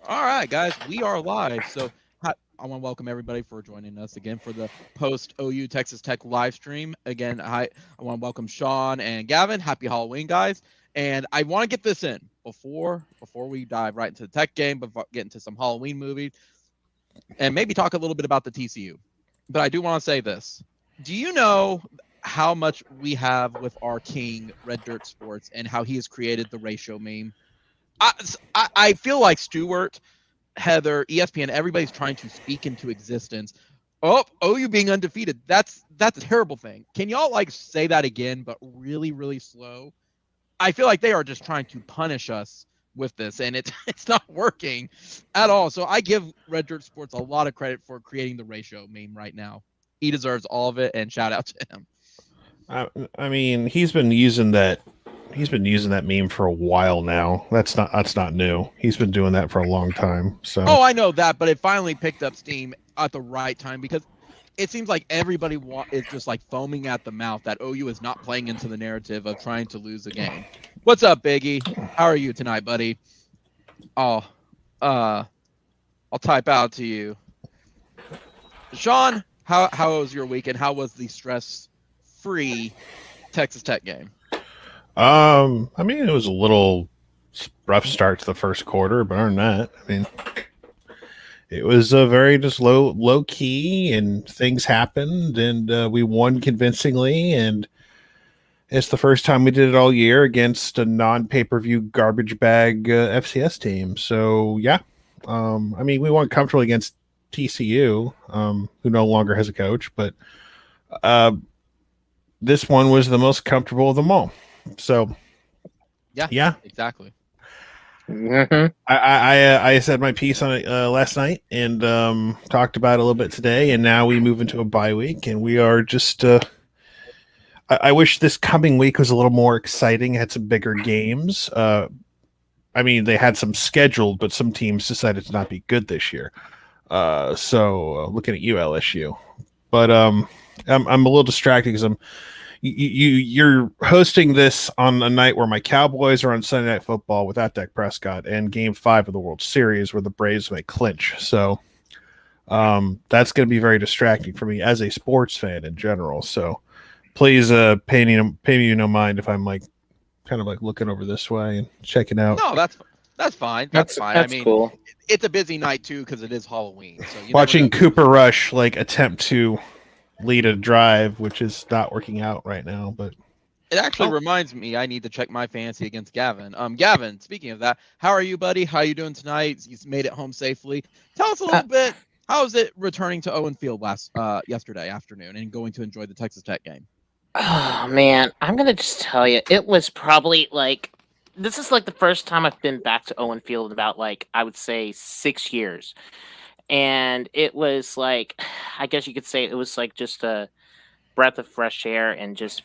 All right, guys, we are live. So I want to welcome everybody for joining us again for the post OU Texas Tech live stream. Again, I want to welcome Sean and Gavin. Happy Halloween, guys! And I want to get this in before we dive right into the Tech game, before get into some Halloween movies, and maybe talk a little bit about the TCU. But I do want to say this: do you know how much we have with our king, Red Dirt Sports, and how he has created the ratio meme? I feel like Stewart, Heather, ESPN, everybody's trying to speak into existence. Oh, OU being undefeated. That's a terrible thing. Can y'all like say that again, but really, really slow? I feel like they are just trying to punish us with this, and it's not working at all. So I give Red Dirt Sports a lot of credit for creating the ratio meme right now. He deserves all of it, and shout out to him. I mean, he's been using that meme for a while now. That's not new. He's been doing that for a long time. So Oh, I know that, but it finally picked up steam at the right time because it seems like everybody is just like foaming at the mouth that OU is not playing into the narrative of trying to lose a game. What's up, Biggie? How are you tonight, buddy? Oh, I'll type out to you. Sean, how was your weekend? How was the stress-free Texas Tech game? I mean, it was a little rough start to the first quarter, but other than that, I mean, it was a very just low key, and things happened, and we won convincingly, and it's the first time we did it all year against a non pay per view garbage bag FCS team. So yeah, I mean, we won comfortably against TCU, who no longer has a coach, but uh, this one was the most comfortable of them all. So Yeah, yeah, exactly. Mm-hmm. I said my piece on it last night, and talked about it a little bit today, and now we move into a bye week, and we are just. I wish this coming week was a little more exciting. Had some bigger games. I mean, they had some scheduled, but some teams decided to not be good this year. So looking at you, LSU, but I'm a little distracted because you're hosting this on a night where my Cowboys are on Sunday Night Football without Dak Prescott, and Game 5 of the World Series where the Braves may clinch. So that's going to be very distracting for me as a sports fan in general. So please pay me no mind if I'm like kind of like looking over this way and checking out, No, that's fine. That's fine. I That's mean, cool. it's a busy night too because it is Halloween, so you never know watching who's Cooper Rush like attempt to lead a drive, which is not working out right now. But It actually reminds me I need to check my fantasy against Gavin. Gavin, speaking of that, how are you, buddy? How you doing tonight? You made it home safely. Tell us a little Uh, bit. How was it returning to Owen Field yesterday afternoon and going to enjoy the Texas Tech game? oh man, I'm gonna just tell you, it was probably like this is like the first time I've been back to Owen Field in about like I would say 6 years, and it was like I guess you could say it was like just a breath of fresh air and just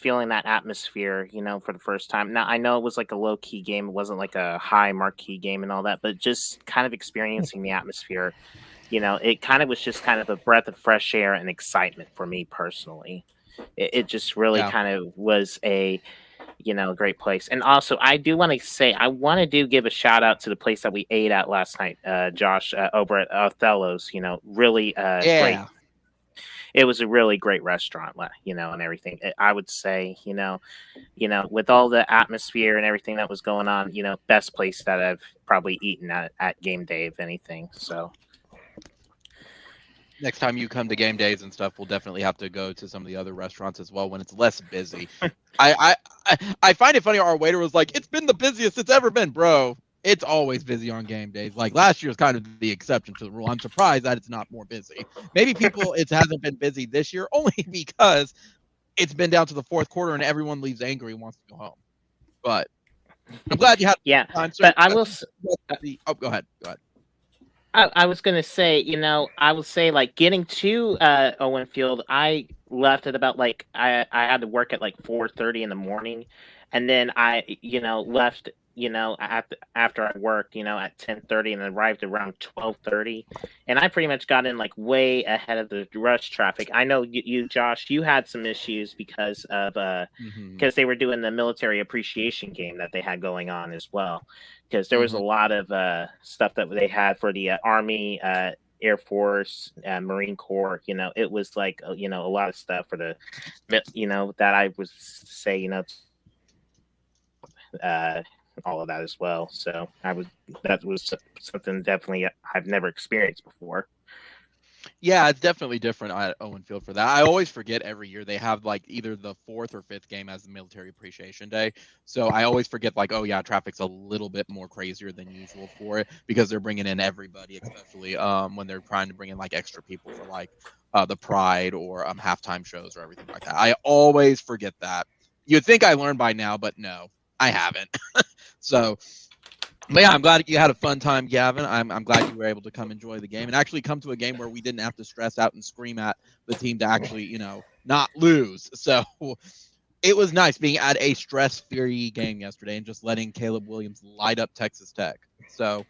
feeling that atmosphere for the first time. Now I know it was like a low key game, it wasn't like a high marquee game and all that, but just kind of experiencing the atmosphere. It kind of was just kind of a breath of fresh air and excitement for me personally. It just really Yeah. kind of was a great place. And also I do want to say I want to do give a shout out to the place that we ate at last night, Josh, over at Othello's. Really great. Yeah. It was a really great restaurant, and everything. I would say, with all the atmosphere and everything that was going on, best place that I've probably eaten at game day, if anything. So Next time you come to game days and stuff, we'll definitely have to go to some of the other restaurants as well when it's less busy. I find it funny. Our waiter was like, "It's been the busiest it's ever been, bro. It's always busy on game days. Like last year's kind of the exception to the rule. I'm surprised that it's not more busy. Maybe it hasn't been busy this year only because it's been down to the fourth quarter and everyone leaves angry and wants to go home. But I'm glad you had yeah, time, sir. but I will. Oh, go ahead. Go ahead. I was gonna say, I would say like getting to Owen Field, I left at about like I had to work at like 4:30 in the morning, and then I left after I worked at 10:30 and arrived around 12:30, and I pretty much got in like way ahead of the rush traffic. I know you Josh, you had some issues because of Mm-hmm. because they were doing the military appreciation game that they had going on as well. because there was a lot of stuff that they had for the Army, Air Force, Marine Corps. It was like a lot of stuff for the that I would say all of that as well. So that was something definitely I've never experienced before. Yeah, it's definitely different at Owen Field for that. I always forget every year they have like either the 4th or 5th game as the Military Appreciation Day. So I always forget like, oh yeah, traffic's a little bit more crazier than usual for it because they're bringing in everybody, especially when they're trying to bring in like extra people for like the Pride or halftime shows or everything like that. I always forget that. You'd think I learned by now, but no, I haven't. So. But yeah, I'm glad you had a fun time, Gavin. I'm glad you were able to come enjoy the game and actually come to a game where we didn't have to stress out and scream at the team to actually, not lose. So it was nice being at a stress-free game yesterday and just letting Caleb Williams light up Texas Tech. So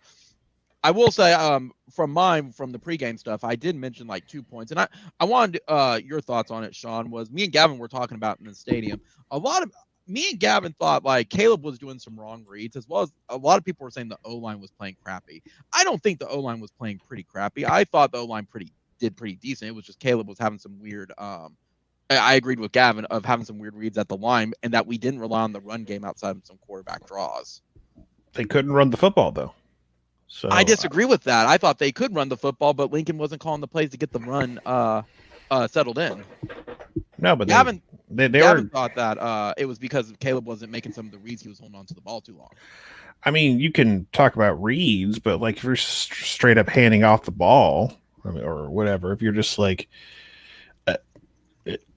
I will say, from the pregame stuff, I did mention like 2 points, and I wanted your thoughts on it, Sean. Was me and Gavin were talking about in the stadium. Me and Gavin thought like Caleb was doing some wrong reads, as well as a lot of people were saying the O-line was playing crappy. I don't think the O-line was playing pretty crappy. I thought the O-line did pretty decent. It was just Caleb was having some weird. I agreed with Gavin of having some weird reads at the line, and that we didn't rely on the run game outside of some quarterback draws. They couldn't run the football though. So I disagree with that. I thought they could run the football, but Lincoln wasn't calling the plays to get the run settled in. No, but Gavin were thought that it was because Caleb wasn't making some of the reads. He was holding on to the ball too long. I mean, you can talk about reads, but like if you're straight up handing off the ball, or whatever, if you're just like,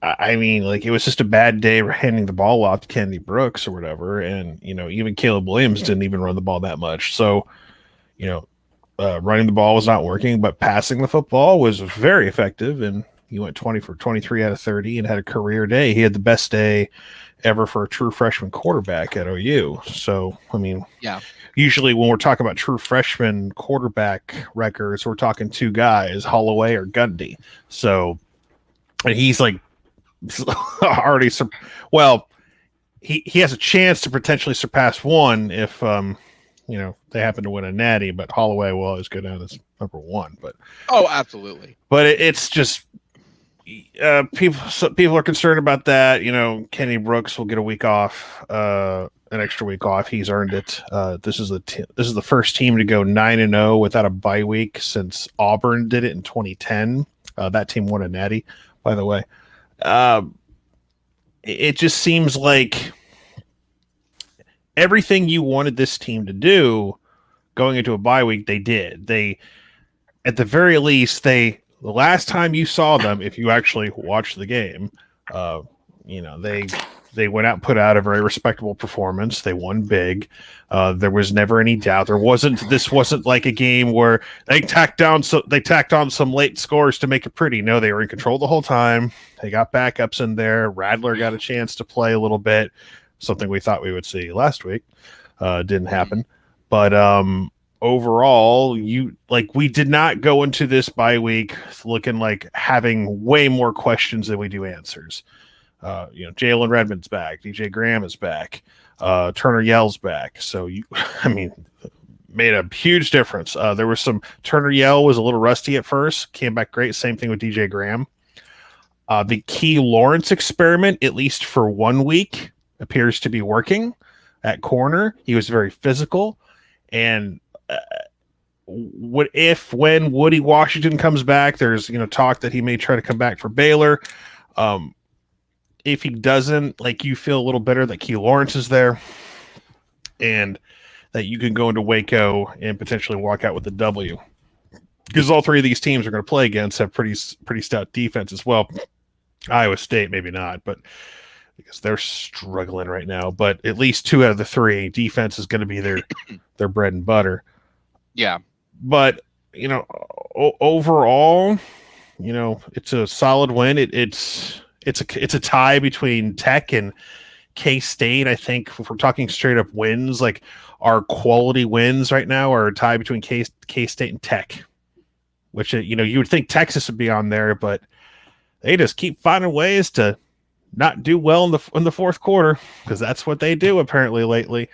I mean, like it was just a bad day handing the ball off to Kennedy Brooks or whatever, and even Caleb Williams didn't even run the ball that much. So, running the ball was not working, but passing the football was very effective, and he went 20 for 23 out of 30 and had a career day. He had the best day ever for a true freshman quarterback at OU. So, I mean, yeah. Usually when we're talking about true freshman quarterback records, we're talking 2 guys, Holloway or Gundy. So, and he's like already, he has a chance to potentially surpass one if, they happen to win a natty, but Holloway will always go down as number 1. But absolutely. But it's just people are concerned about that. Kenny Brooks will get a week off, an extra week off. He's earned it. This is the first team to go 9-0 without a bye week since Auburn did it in 2010. That team won a natty, by the way. It just seems like everything you wanted this team to do going into a bye week, they did. They, at the very least, the last time you saw them, if you actually watched the game, they went out and put out a very respectable performance. They won big. There was never any doubt. This wasn't like a game where they tacked on some late scores to make it pretty. No, they were in control the whole time. They got backups in there. Radler got a chance to play a little bit, something we thought we would see last week. Didn't happen. But overall, we did not go into this bye week looking like having way more questions than we do answers. Jalen Redmond's back, DJ Graham is back, Turner Yell's back. So made a huge difference. There was some Turner Yell was a little rusty at first, came back great. Same thing with DJ Graham. The Key Lawrence experiment, at least for 1 week, appears to be working at corner. He was very physical. And when Woody Washington comes back, there's talk that he may try to come back for Baylor. If he doesn't, you feel a little better that Key Lawrence is there, and that you can go into Waco and potentially walk out with a W. Because all 3 of these teams are going to play against have pretty stout defense as well. Iowa State maybe not, but because they're struggling right now. But at least 2 out of the 3 defense is going to be their bread and butter. Yeah. But, overall, it's a solid win. It's a tie between Tech and K-State. I think if we're talking straight up wins, our quality wins right now are a tie between K-State and Tech, which, you would think Texas would be on there, but they just keep finding ways to not do well in the fourth quarter, because that's what they do apparently lately.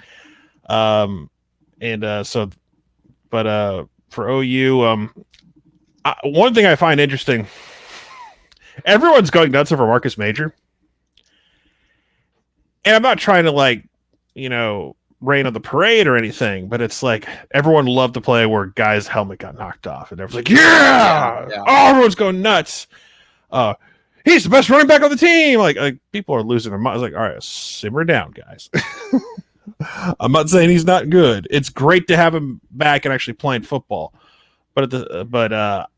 And for OU, one thing I find interesting, everyone's going nuts over Marcus Major. And I'm not trying to rain on the parade or anything, but it's like everyone loved the play where guy's helmet got knocked off, and everyone's like, "Yeah!" Oh, everyone's going nuts. He's the best running back on the team. Like people are losing their minds. Like, all right, simmer down, guys. I'm not saying he's not good. It's great to have him back and actually playing football, but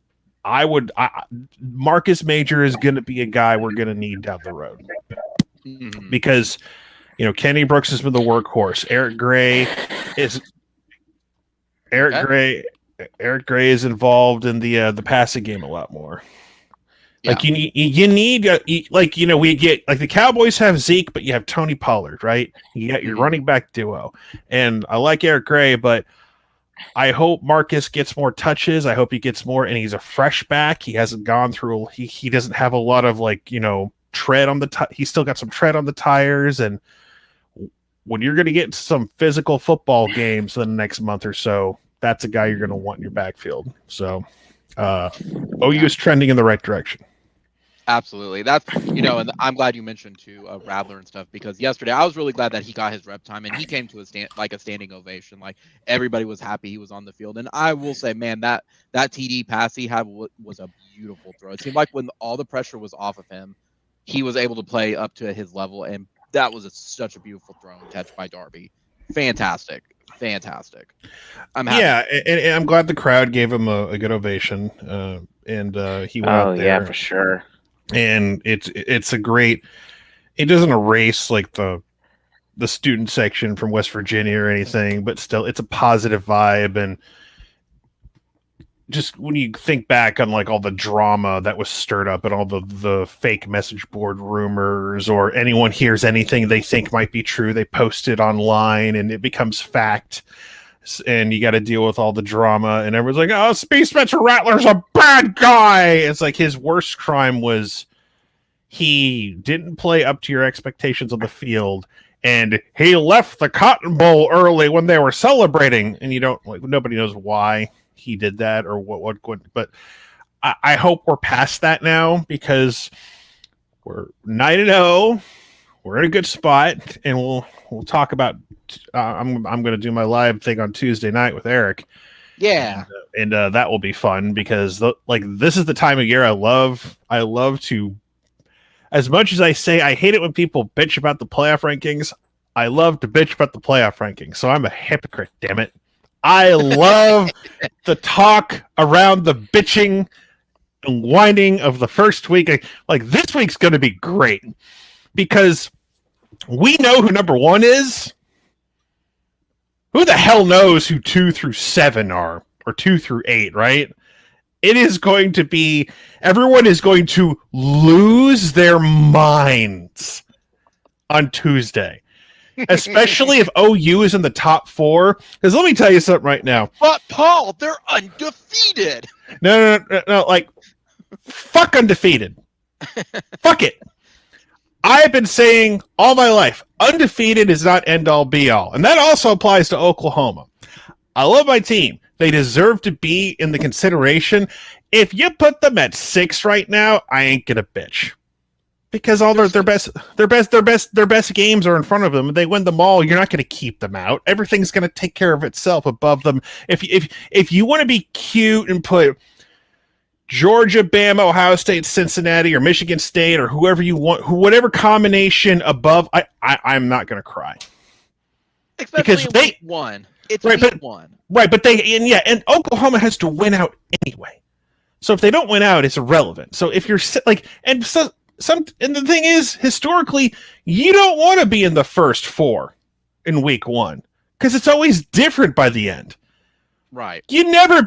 Marcus Major is going to be a guy we're going to need down the road because. Kenny Brooks has been the workhorse. Eric Gray is involved in the passing game a lot more. Yeah. Like you need we get like the Cowboys have Zeke, but you have Tony Pollard, right? You got your running back duo, and I like Eric Gray, but I hope Marcus gets more touches. I hope he gets more, and he's a fresh back. He hasn't gone through. He doesn't have a lot of tread on the. He's still got some tread on the tires, and when you're going to get some physical football games in the next month or so, that's a guy you're going to want in your backfield. So, OU is trending in the right direction. Absolutely. That's, and I'm glad you mentioned too, Rattler and stuff, because yesterday I was really glad that he got his rep time and he came to a standing ovation. Like everybody was happy he was on the field. And I will say, man, that TD pass he had was a beautiful throw. It seemed like when all the pressure was off of him, he was able to play up to his level, and that was such a beautiful throw and catch by Darby. Fantastic. I'm happy. Yeah, and I'm glad the crowd gave him a good ovation. And he went out there. Yeah, for sure. And it's a great. It doesn't erase like the student section from West Virginia or anything, but still, it's a positive vibe. And just when you think back on like all the drama that was stirred up and all the fake message board rumors, or anyone hears anything they think might be true, they post it online and it becomes fact, and you got to deal with all the drama, and everyone's like, oh, Spencer Rattler's a bad guy. It's like his worst crime was he didn't play up to your expectations on the field, and he left the Cotton Bowl early when they were celebrating, and nobody knows why he did that or what, but I hope we're past that now, because we're 9-0. We're in a good spot, and we'll talk about. I'm going to do my live thing on Tuesday night with Eric. Yeah, and that will be fun, because this is the time of year I love to. As much as I say I hate it when people bitch about the playoff rankings, I love to bitch about the playoff rankings. So I'm a hypocrite, damn it. I love the talk around the bitching and whining of the first week. Like this week's going to be great, because we know who number 1 is. Who the hell knows who 2 through 7 are, or 2 through 8, right? It is going to be, everyone is going to lose their minds on Tuesday. Especially if OU is in the top 4. Because let me tell you something right now. But Paul, they're undefeated. No. Like, fuck undefeated. Fuck it. I've been saying all my life, undefeated is not end all be all. And that also applies to Oklahoma. I love my team. They deserve to be in the consideration. If you put them at 6 right now, I ain't gonna bitch. Because all their best games are in front of them, and they win them all. You're not going to keep them out. Everything's going to take care of itself above them. If you want to be cute and put Georgia, Bama, Ohio State, Cincinnati, or Michigan State, or whoever you want, whatever combination above, I'm not going to cry. Especially because week 1. It's right, week 1. Right, but and Oklahoma has to win out anyway. So if they don't win out, it's irrelevant. So if you're and the thing is, historically, you don't want to be in the first 4 in week 1, because it's always different by the end. Right. You never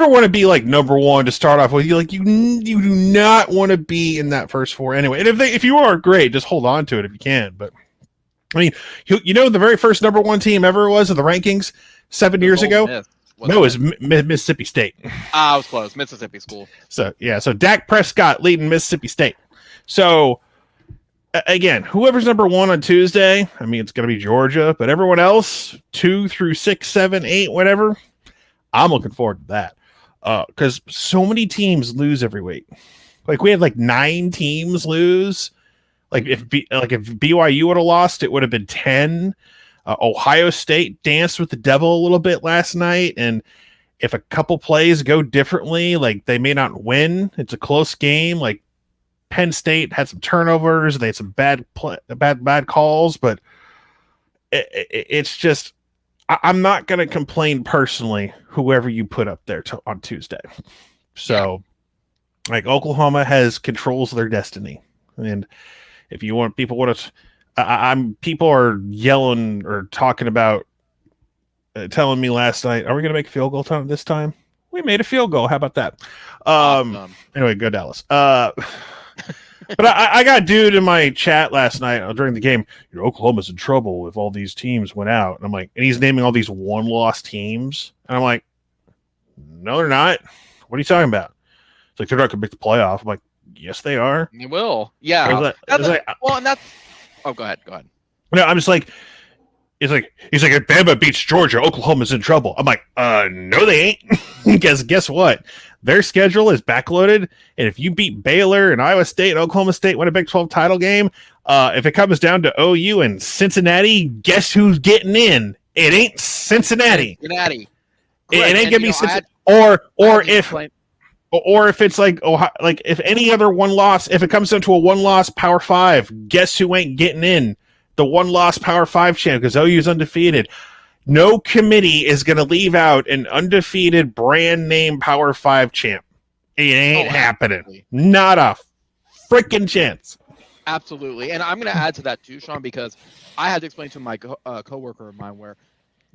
want to be like number 1 to start off with. You do not want to be in that first 4 anyway. And if you are, great, just hold on to it if you can. But I mean, the very first number 1 team ever was in the rankings 7 years ago. No, it was Mississippi State. I was close. Mississippi school. So Dak Prescott leading Mississippi State. So again, whoever's number 1 on Tuesday, I mean, it's going to be Georgia, but everyone else, 2 through 6, 7, 8, whatever, I'm looking forward to that. Because so many teams lose every week. Like, we had like 9 teams lose. Like, if BYU would have lost, it would have been 10. Ohio State danced with the devil a little bit last night, and if a couple plays go differently, like, they may not win. It's a close game. Like, Penn State had some turnovers. They had some bad calls, but it's just, I'm not going to complain personally, whoever you put up there on Tuesday. So, like, Oklahoma controls their destiny. And if you want, people are yelling or talking about, telling me last night, are we going to make a field goal time this time? We made a field goal. How about that? Anyway, go Dallas. But I got a dude in my chat last night during the game. Oklahoma's in trouble if all these teams went out. And I'm like, and he's naming all these 1-loss teams. And I'm like, no, they're not. What are you talking about? It's like, they're not going to make the playoff. I'm like, yes, they are. They will. Yeah. Well, and that's. Oh, go ahead. No, I'm just like, he's like, if Bama beats Georgia, Oklahoma's in trouble. I'm like, no, they ain't. Guess what? Their schedule is backloaded, and if you beat Baylor and Iowa State and Oklahoma State, win a Big 12 title game, if it comes down to OU and Cincinnati, guess who's getting in? It ain't Cincinnati. Cincinnati. It ain't gonna be Cincinnati. Or if it's like Ohio, like if any other 1-loss, if it comes down to a 1-loss Power 5, guess who ain't getting in? The 1-loss Power 5 champ, because OU's undefeated. No committee is going to leave out an undefeated brand name Power 5 champ. It ain't happening. Not a freaking chance. Absolutely. And I'm going to add to that too, Sean, because I had to explain to my coworker of mine where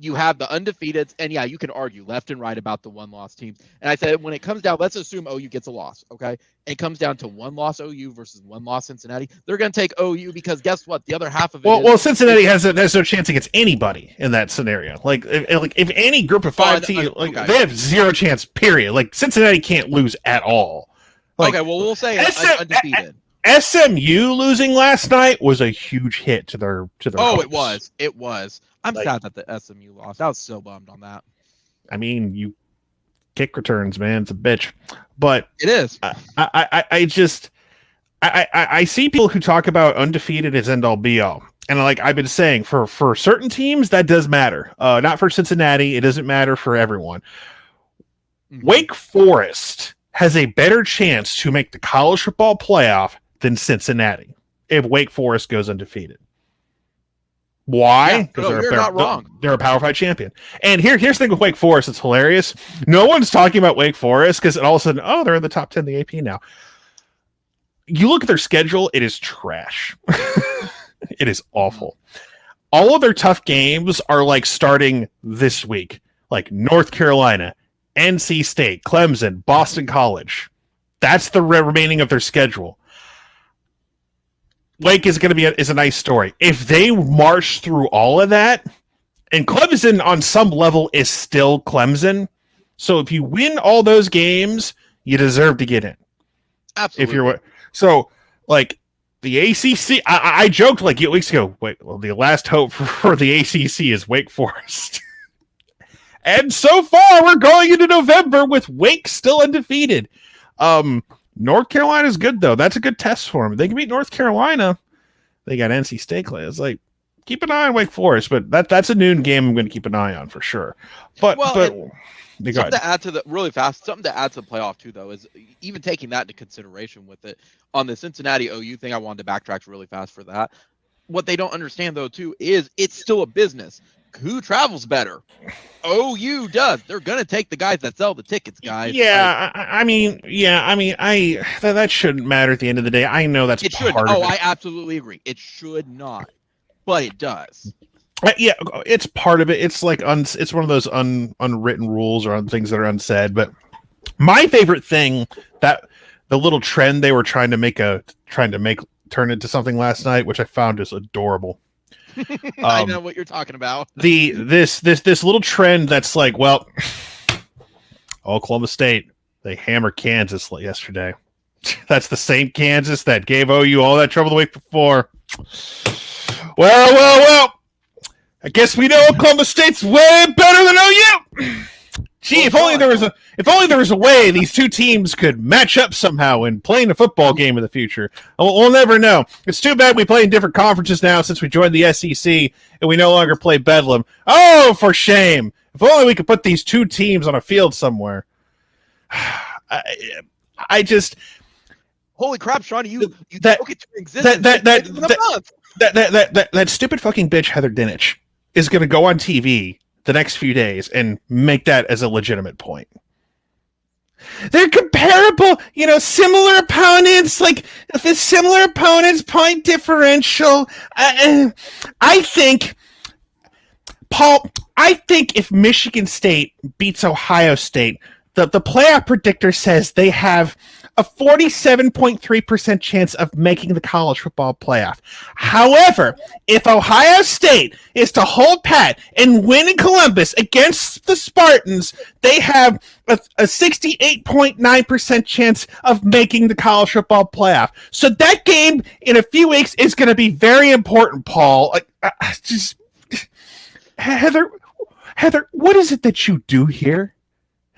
you have the undefeateds, and you can argue left and right about the 1-loss teams. And I said, when it comes down, let's assume OU gets a loss, okay? It comes down to 1-loss OU versus 1-loss Cincinnati. They're going to take OU because guess what? The other half of it. Well, Cincinnati has no chance against anybody in that scenario. Like, if any group of 5 teams, they have zero chance. Period. Like, Cincinnati can't lose at all. Like, okay, well, we'll say undefeated. SMU losing last night was a huge hit to their. Oh, hopes. It was. I'm sad that the SMU lost. I was so bummed on that. I mean, you kick returns, man. It's a bitch. But it is. I see people who talk about undefeated as end all be all. And like I've been saying, for certain teams, that does matter. Not for Cincinnati. It doesn't matter for everyone. Mm-hmm. Wake Forest has a better chance to make the college football playoff than Cincinnati if Wake Forest goes undefeated. Why? Because you're not wrong. They're a Power 5 champion. And here's the thing with Wake Forest. It's hilarious. No one's talking about Wake Forest because all of a sudden, they're in the top 10 of the AP now. You look at their schedule, it is trash. It is awful. All of their tough games are like starting this week. Like North Carolina, NC State, Clemson, Boston College. That's the remaining of their schedule. Wake is going to be is a nice story. If they march through all of that, and Clemson on some level is still Clemson, so if you win all those games, you deserve to get in. Absolutely. So like the ACC, I joked like 8 weeks ago. The last hope for the ACC is Wake Forest, and so far we're going into November with Wake still undefeated. North Carolina's good, though. That's a good test for them. They can beat North Carolina. They got NC State. It's like, keep an eye on Wake Forest, but that's a noon game I'm going to keep an eye on for sure. But something to add to the playoff, too, though, is even taking that into consideration with it. On the Cincinnati OU thing, I wanted to backtrack really fast for that. What they don't understand, though, too, is it's still a business. Who travels better? OU does. They're gonna take the guys that sell the tickets, guys. Yeah, that shouldn't matter at the end of the day. I know that's part of it. I absolutely agree. It should not, but it does. Yeah, it's part of it. It's like it's one of those unwritten rules or things that are unsaid. But my favorite thing, that the little trend they were trying to make turn into something last night, which I found is adorable. I know what you're talking about. This little trend that's like, well, Oklahoma State, they hammered Kansas yesterday. That's the same Kansas that gave OU all that trouble the week before. Well. I guess we know Oklahoma State's way better than OU. Gee, if only there was a way these two teams could match up somehow and play in a football game in the future. We'll never know. It's too bad we play in different conferences now since we joined the SEC and we no longer play Bedlam. Oh, for shame! If only we could put these two teams on a field somewhere. I just. Holy crap, Sean! You spoke it to existence. That stupid fucking bitch Heather Dinich is going to go on TV the next few days and make that as a legitimate point. They're comparable, similar opponents, like the similar opponents, point differential. I think, Paul, if Michigan State beats Ohio State, the playoff predictor says they have a 47.3% chance of making the college football playoff. However, if Ohio State is to hold pat and win in Columbus against the Spartans, they have a 68.9% chance of making the college football playoff. So that game in a few weeks is going to be very important, Paul. Heather, what is it that you do here?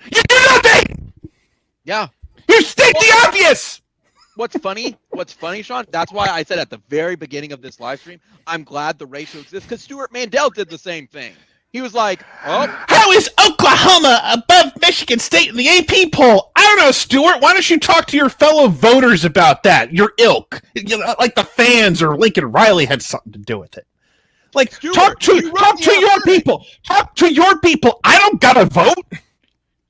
You do nothing! Yeah. You state the obvious! What's funny, Sean? That's why I said at the very beginning of this live stream, I'm glad the ratio exists, because Stuart Mandel did the same thing. He was like, oh. How is Oklahoma above Michigan State in the AP poll? I don't know, Stuart. Why don't you talk to your fellow voters about that? Your ilk. Like the fans or Lincoln Riley had something to do with it. Like, Stuart, talk to your people. Talk to your people. I don't gotta vote.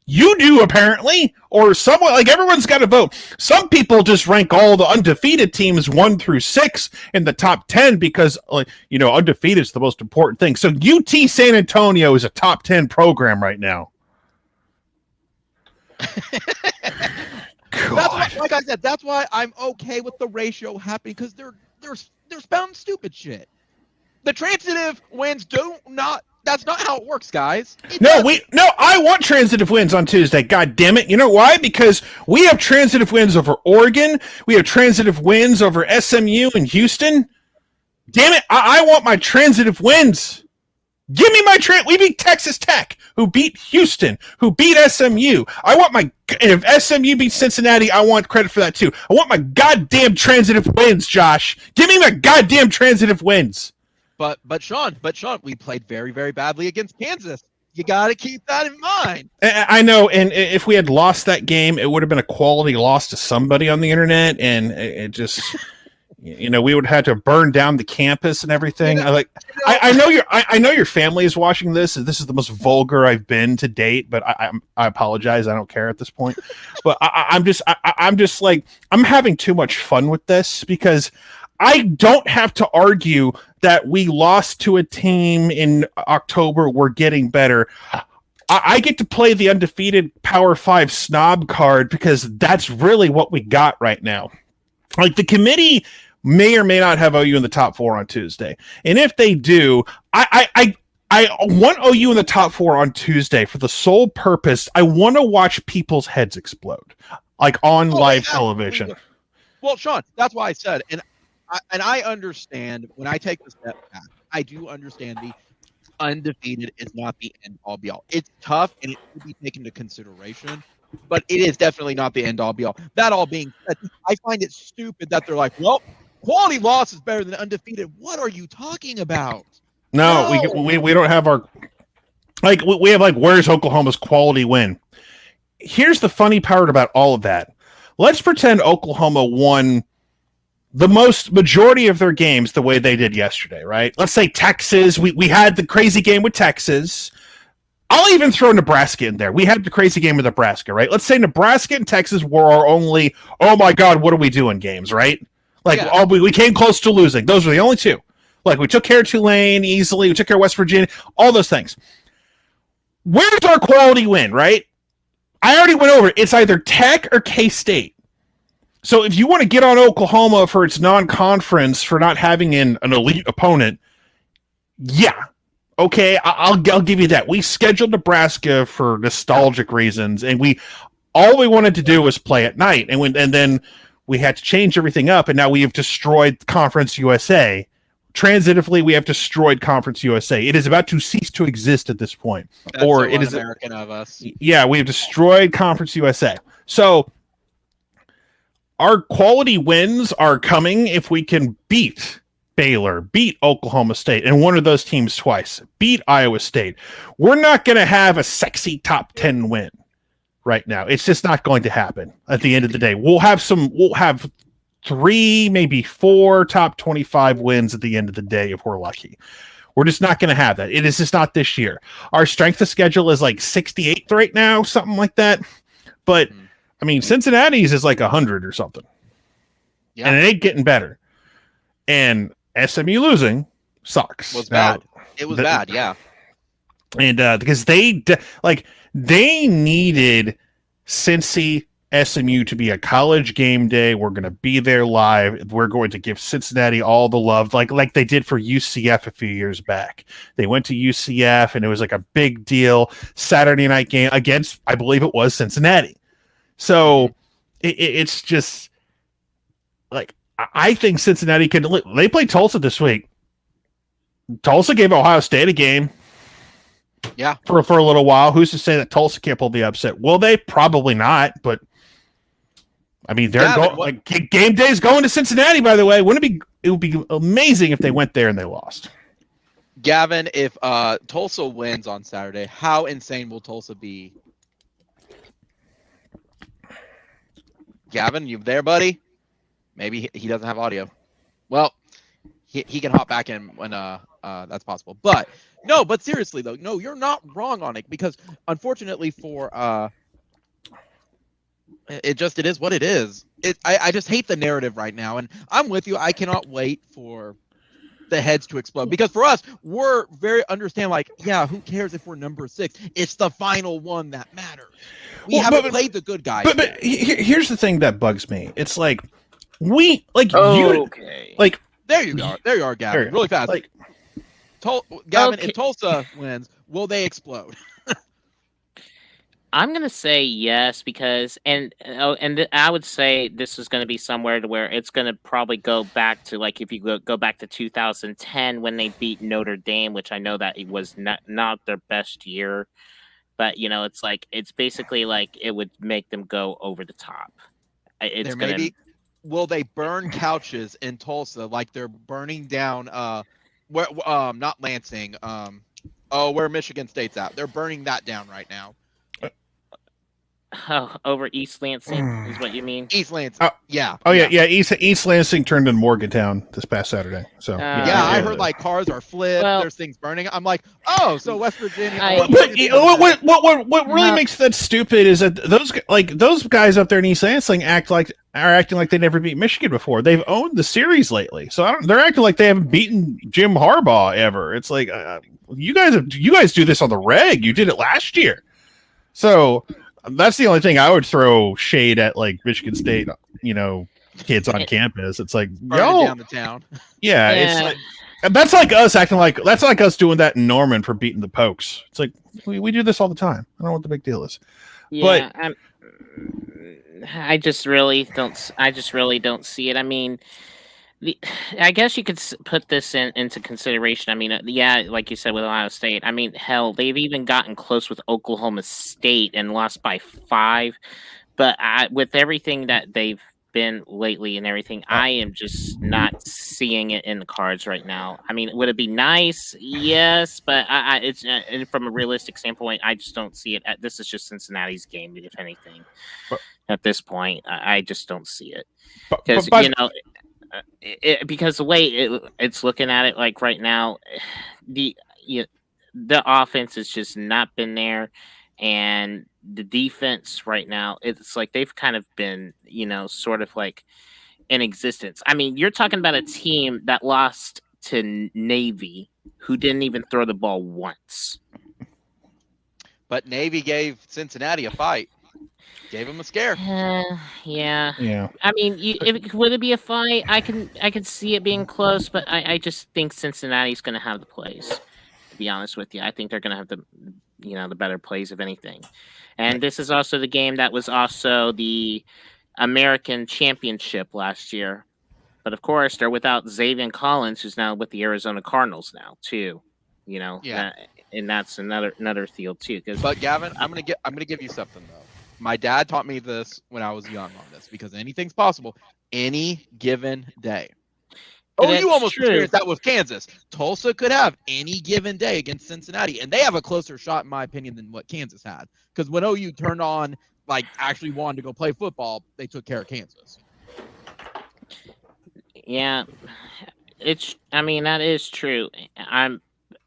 You do, apparently, or someone, like, everyone's got to vote. Some people just rank all the undefeated teams 1 through 6 in the top 10 because, undefeated is the most important thing. So UT San Antonio is a top 10 program right now. That's why, like I said, that's why I'm okay with the ratio happening, because they're spouting stupid shit. The transitive wins that's not how it works, guys. I want transitive wins on Tuesday. God damn it. You know why? Because we have transitive wins over Oregon. We have transitive wins over SMU and Houston. Damn it. I want my transitive wins. Give me my we beat Texas Tech, who beat Houston, who beat SMU. If SMU beats Cincinnati, I want credit for that too. I want my goddamn transitive wins, Josh. Give me my goddamn transitive wins. But Sean, we played very, very badly against Kansas. You got to keep that in mind. I know, and if we had lost that game, it would have been a quality loss to somebody on the internet, and it just, we would have had to burn down the campus and everything. I know your family is watching this, and this is the most vulgar I've been to date, but I apologize. I don't care at this point. But I'm having too much fun with this, because I don't have to argue that we lost to a team in October. We're getting better. I get to play the undefeated Power 5 snob card, because that's really what we got right now. Like, the committee may or may not have OU in the top 4 on Tuesday. And if they do, I want OU in the top 4 on Tuesday for the sole purpose. I want to watch people's heads explode, like on live television. Well, Sean, that's why I said, and I understand, when I take a step back, I do understand the undefeated is not the end all be all. It's tough and it should be taken into consideration, but it is definitely not the end all be all. That all being said, I find it stupid that they're like, well, quality loss is better than undefeated. What are you talking about? No. We don't have our, we have where's Oklahoma's quality win? Here's the funny part about all of that. Let's pretend Oklahoma won the majority of their games the way they did yesterday, right? Let's say Texas, we had the crazy game with Texas. I'll even throw Nebraska in there. We had the crazy game with Nebraska, right? Let's say Nebraska and Texas were our only, oh my God, what are we doing games, right? We came close to losing. Those were the only two. We took care of Tulane easily. We took care of West Virginia, all those things. Where's our quality win, right? I already went over it. It's either Tech or K-State. So if you want to get on Oklahoma for its non-conference for not having an elite opponent, yeah, okay, I'll give you that. We scheduled Nebraska for nostalgic reasons, and all we wanted to do was play at night, and then we had to change everything up, and now we have destroyed Conference USA. Transitively, we have destroyed Conference USA. It is about to cease to exist at this point. That's or so it is American of us. Yeah, we have destroyed Conference USA. So our quality wins are coming if we can beat Baylor, beat Oklahoma State, and one of those teams twice, beat Iowa State. We're not going to have a sexy top 10 win right now. It's just not going to happen at the end of the day. We'll have 3, maybe 4 top 25 wins at the end of the day if we're lucky. We're just not going to have that. It is just not this year. Our strength of schedule is like 68th right now, something like that. But I mean, Cincinnati's is like 100 or something. Yeah. And it ain't getting better. And SMU losing sucks. Was bad. It was bad, yeah. And because they needed Cincy SMU to be a college game day. We're going to be there live. We're going to give Cincinnati all the love, like they did for UCF a few years back. They went to UCF, and it was like a big deal Saturday night game against, I believe it was Cincinnati. So it's just like, I think Cincinnati can. They play Tulsa this week. Tulsa gave Ohio State a game. Yeah, for a little while. Who's to say that Tulsa can't pull the upset? Well, they probably not, but I mean, they're going. Game day's going to Cincinnati. By the way, it would be amazing if they went there and they lost. Gavin, if Tulsa wins on Saturday, how insane will Tulsa be? Gavin, you there, buddy? Maybe he doesn't have audio. Well, he can hop back in when that's possible. But no, but seriously though, no, you're not wrong on it, because unfortunately for it is what it is. I just hate the narrative right now, and I'm with you. I cannot wait for the heads to explode, because for us, we're very understand, like, yeah, who cares if we're number 6? It's the final one that matters. We haven't played the good guys. But here's the thing that bugs me. It's like there you go. There you are, Gavin. Really fast. Like, Gavin, if Tulsa wins, will they explode? I'm gonna say yes, because I would say this is gonna be somewhere to where it's gonna probably go back to, like, if you go back to 2010 when they beat Notre Dame, which I know that it was not their best year, but it's basically like it would make them go over the top. Will they burn couches in Tulsa like they're burning down where not Lansing, where Michigan State's at? They're burning that down right now. Oh, over East Lansing is what you mean? East Lansing, yeah. Oh yeah. East Lansing turned into Morgantown this past Saturday. So I heard like cars are flipped. There's things burning. I'm like, oh, so West Virginia. What really makes that stupid is that those guys up there in East Lansing are acting like they never beat Michigan before. They've owned the series lately, so they're acting like they haven't beaten Jim Harbaugh ever. It's like you guys do this on the reg. You did it last year, so. That's the only thing I would throw shade at, like Michigan State, kids on campus. It's like, down the town. Yeah, it's like, that's like us doing that in Norman for beating the Pokes. It's like we do this all the time. I don't know what the big deal is. Yeah, but I just really don't see it. I mean, I guess you could put this into consideration. I mean, like you said with Ohio State. I mean, hell, they've even gotten close with Oklahoma State and lost by 5. But with everything that they've been lately and everything, I am just not seeing it in the cards right now. I mean, would it be nice? Yes, but it's and from a realistic standpoint, I just don't see it. This is just Cincinnati's game, if anything. At this point, I just don't see it because because the way it's looking at it, like right now, the offense has just not been there, and the defense right now, it's like they've kind of been, sort of like in existence. I mean, you're talking about a team that lost to Navy, who didn't even throw the ball once. But Navy gave Cincinnati a fight. Gave him a scare. Yeah. I mean, would it be a fight? I can see it being close, but I just think Cincinnati's going to have the plays, to be honest with you. I think they're going to have the better plays of anything. And this is also the game that was also the American Championship last year. But of course, they're without Xavier Collins, who's now with the Arizona Cardinals now too. And that's another field too. But Gavin, I'm gonna give you something though. My dad taught me this when I was young on this because anything's possible any given day. You almost experienced that with Kansas. Tulsa could have any given day against Cincinnati, and they have a closer shot, in my opinion, than what Kansas had. Because when OU turned on, actually wanted to go play football, they took care of Kansas. Yeah, that is true.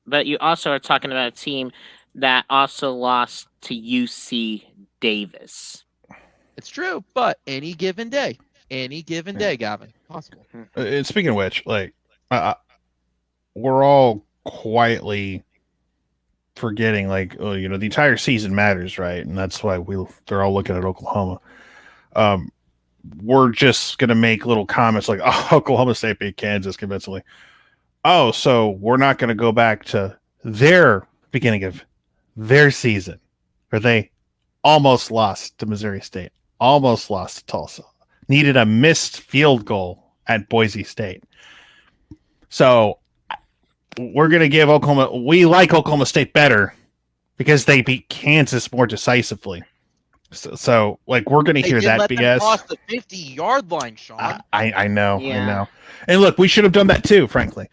But you also are talking about a team that also lost to UC Davis. It's true, but any given day, Gavin, possible. And speaking of which, we're all quietly forgetting, the entire season matters, right? And that's why they're all looking at Oklahoma. We're just gonna make little comments like, "Oh, Oklahoma State beat Kansas convincingly." Oh, so we're not gonna go back to their beginning of their season, where they almost lost to Missouri State, almost lost to Tulsa, needed a missed field goal at Boise State. So we're going to give we like Oklahoma State better because they beat Kansas more decisively. So we're going to hear that BS. They lost the 50-yard line, Sean. I know, yeah. I know. And look, we should have done that too, frankly.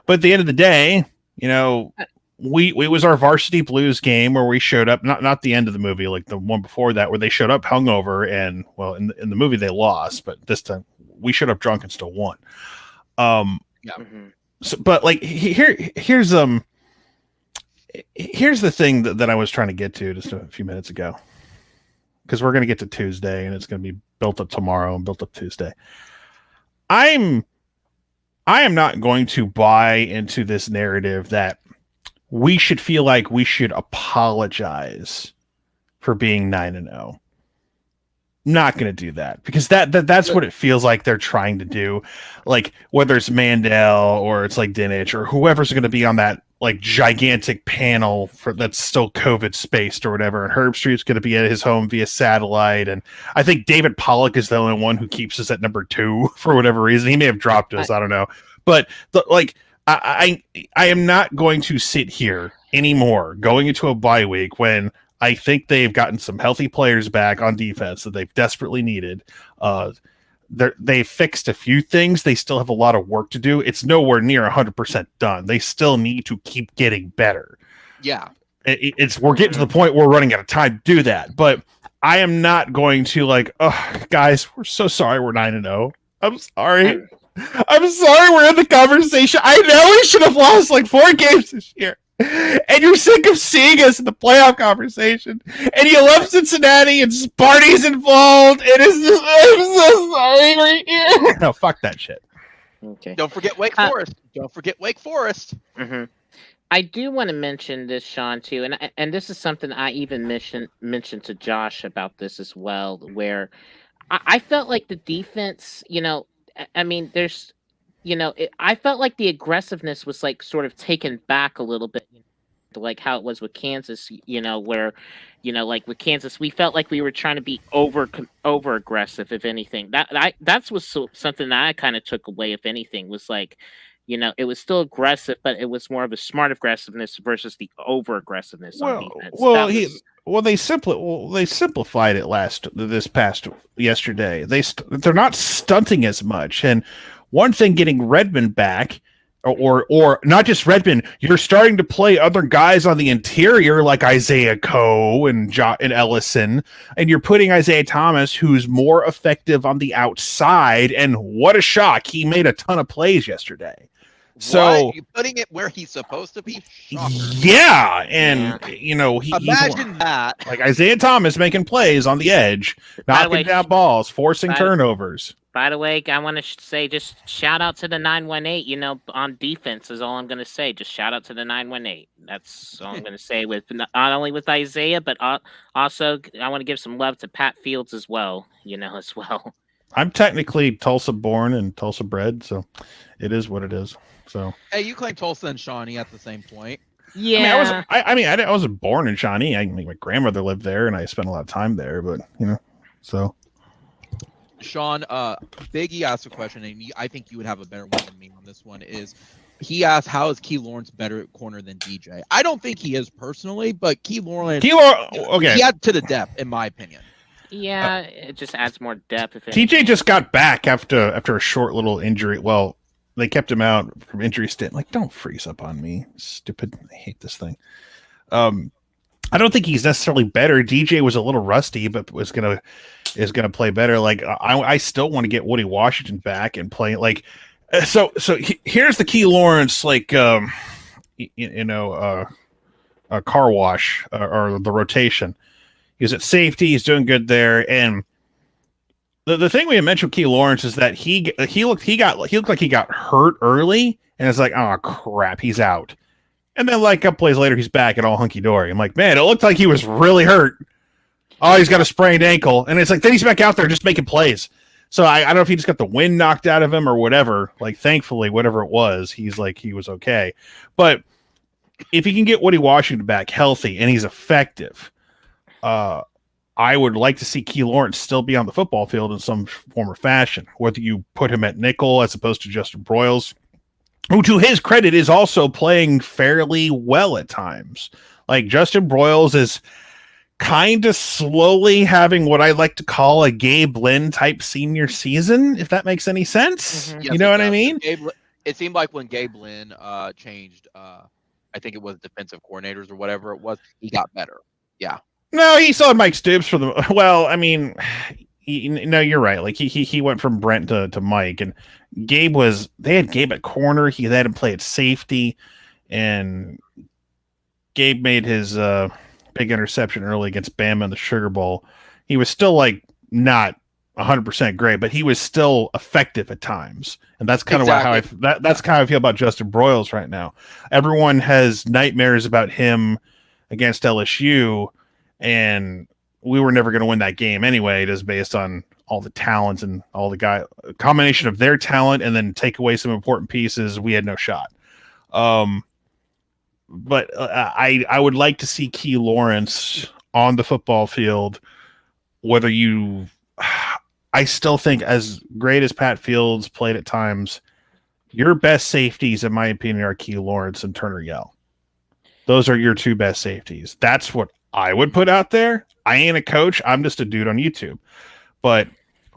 But at the end of the day, it was our Varsity Blues game where we showed up, not the end of the movie, like the one before that, where they showed up hungover and, well, in the movie they lost, but this time we showed up drunk and still won. Yeah. Mm-hmm. So, but here's the thing that I was trying to get to just a few minutes ago, because we're going to get to Tuesday and it's going to be built up tomorrow and built up Tuesday. I am not going to buy into this narrative that we should feel like we should apologize for being 9-0. Not going to do that, because that's what it feels like they're trying to do. Like, whether it's Mandel or it's Dinich or whoever's going to be on that gigantic panel that's still COVID spaced or whatever. And Herb Street's going to be at his home via satellite. And I think David Pollock is the only one who keeps us at number 2 for whatever reason. He may have dropped us. I don't know. But I am not going to sit here anymore going into a bye week when I think they've gotten some healthy players back on defense that they've desperately needed. They fixed a few things. They still have a lot of work to do. It's nowhere near 100% done. They still need to keep getting better. Yeah. We're getting to the point where we're running out of time to do that. But I am not going to guys, we're so sorry we're 9-0. I'm sorry. I'm sorry we're in the conversation. I know we should have lost 4 games this year. And you're sick of seeing us in the playoff conversation. And you love Cincinnati and Sparty's involved. And I'm so sorry right here. No, fuck that shit. Okay. Don't forget Wake Forest. Don't forget Wake Forest. Mm-hmm. I do want to mention this, Sean, too. And this is something I even mentioned to Josh about this as well, where I felt like the defense, there's... I felt like the aggressiveness was sort of taken back a little bit, like how it was with Kansas, where, with Kansas, we felt like we were trying to be over aggressive, if anything. That's something that I kind of took away, if anything, was it was still aggressive, but it was more of a smart aggressiveness versus the over aggressiveness on defense. They simplified it this past yesterday. They're not stunting as much. And one thing, getting Redmond back, or not just Redmond, you're starting to play other guys on the interior like Isaiah Coe and Ellison, and you're putting Isaiah Thomas, who's more effective on the outside. And what a shock! He made a ton of plays yesterday. So you're putting it where he's supposed to be. Shocker. Yeah, and imagine that, Isaiah Thomas making plays on the edge, knocking down balls, forcing turnovers. By the way, I want to say just shout out to the 918. On defense is all I'm going to say. Just shout out to the 918. That's all I'm going to say. With not only with Isaiah, but also I want to give some love to Pat Fields as well. As well. I'm technically Tulsa born and Tulsa bred, so it is what it is. So hey, you claim Tulsa and Shawnee at the same point. Yeah. I wasn't born in Shawnee. My grandmother lived there, and I spent a lot of time there. But so. Sean, Biggie asked a question, and I think you would have a better one than me on this one. He asked, "How is Key Lawrence better at corner than DJ?" I don't think he is personally, but Key Lawrence, okay, he adds to the depth, in my opinion. Yeah, it just adds more depth. If TJ just got back after a short little injury. Well, they kept him out from injury stint. Like, don't freeze up on me, stupid! I hate this thing. I don't think he's necessarily better. DJ was a little rusty, but is gonna play better. Like, I still want to get Woody Washington back and play like. So here's the Key Lawrence, like, a car wash or the rotation. He's at safety. He's doing good there. And the thing we mentioned with Key Lawrence is that he looked like he got hurt early, and it's like, oh crap, he's out. And then like a couple plays later, he's back and all hunky dory. I'm like, man, it looked like he was really hurt. Oh, he's got a sprained ankle, and it's like then he's back out there just making plays. So I don't know if he just got the wind knocked out of him or whatever. Like, thankfully, whatever it was, he was okay. But if he can get Woody Washington back healthy and he's effective, I would like to see Key Lawrence still be on the football field in some form or fashion. Whether you put him at nickel as opposed to Justin Broyles, who, to his credit, is also playing fairly well at times. Like, Justin Broyles is kind of slowly having what I like to call a Gabe Lynn type senior season, if that makes any sense. Mm-hmm. Yes, you know what I mean? It seemed like when Gabe Lynn changed, I think it was defensive coordinators or whatever it was, he got better. Yeah. No, he still had Mike Stoops for the. Well, I mean, no, you're right. Like he went from Brent to Mike, and Gabe was. They had Gabe at corner. He had him play at safety, and Gabe made his big interception early against Bama in the Sugar Bowl. He was still like not 100% great, but he was still effective at times, and that's kind of that's kind of how I feel about Justin Broyles right now. Everyone has nightmares about him against LSU. And we were never going to win that game anyway, just based on all the talents and all the combination of their talent, and then take away some important pieces. We had no shot. But I would like to see Key Lawrence on the football field. I still think, as great as Pat Fields played at times, your best safeties, in my opinion, are Key Lawrence and Turner Yell. Those are your two best safeties. That's what I would put out there. I ain't a coach. I'm just a dude on YouTube. But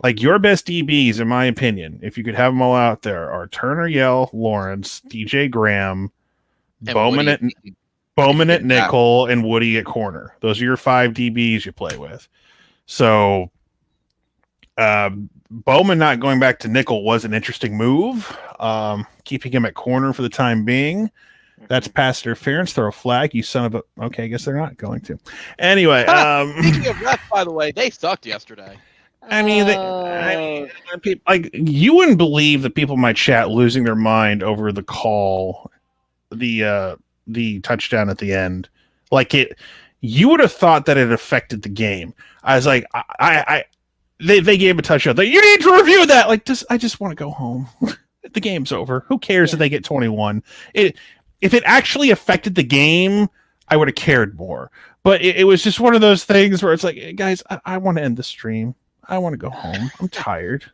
like, your best DBs, in my opinion, if you could have them all out there, are Turner Yell, Lawrence, DJ Graham, Bowman at nickel, and Woody at corner. Those are your 5 DBs you play with. So Bowman not going back to nickel was an interesting move. Keeping him at corner for the time being. That's pass interference. Throw a flag, you son of a. Okay, I guess they're not going to. Anyway, speaking of refs, by the way, they sucked yesterday. I mean, like, you wouldn't believe the people in my chat losing their mind over the call, the touchdown at the end. Like, you would have thought that it affected the game. I was like, they gave a touchdown. Like, you need to review that. Like, I just want to go home. The game's over. Who cares if they get 21? If it actually affected the game, I would have cared more. But it was just one of those things where it's like, guys, I want to end the stream. I want to go home. I'm tired.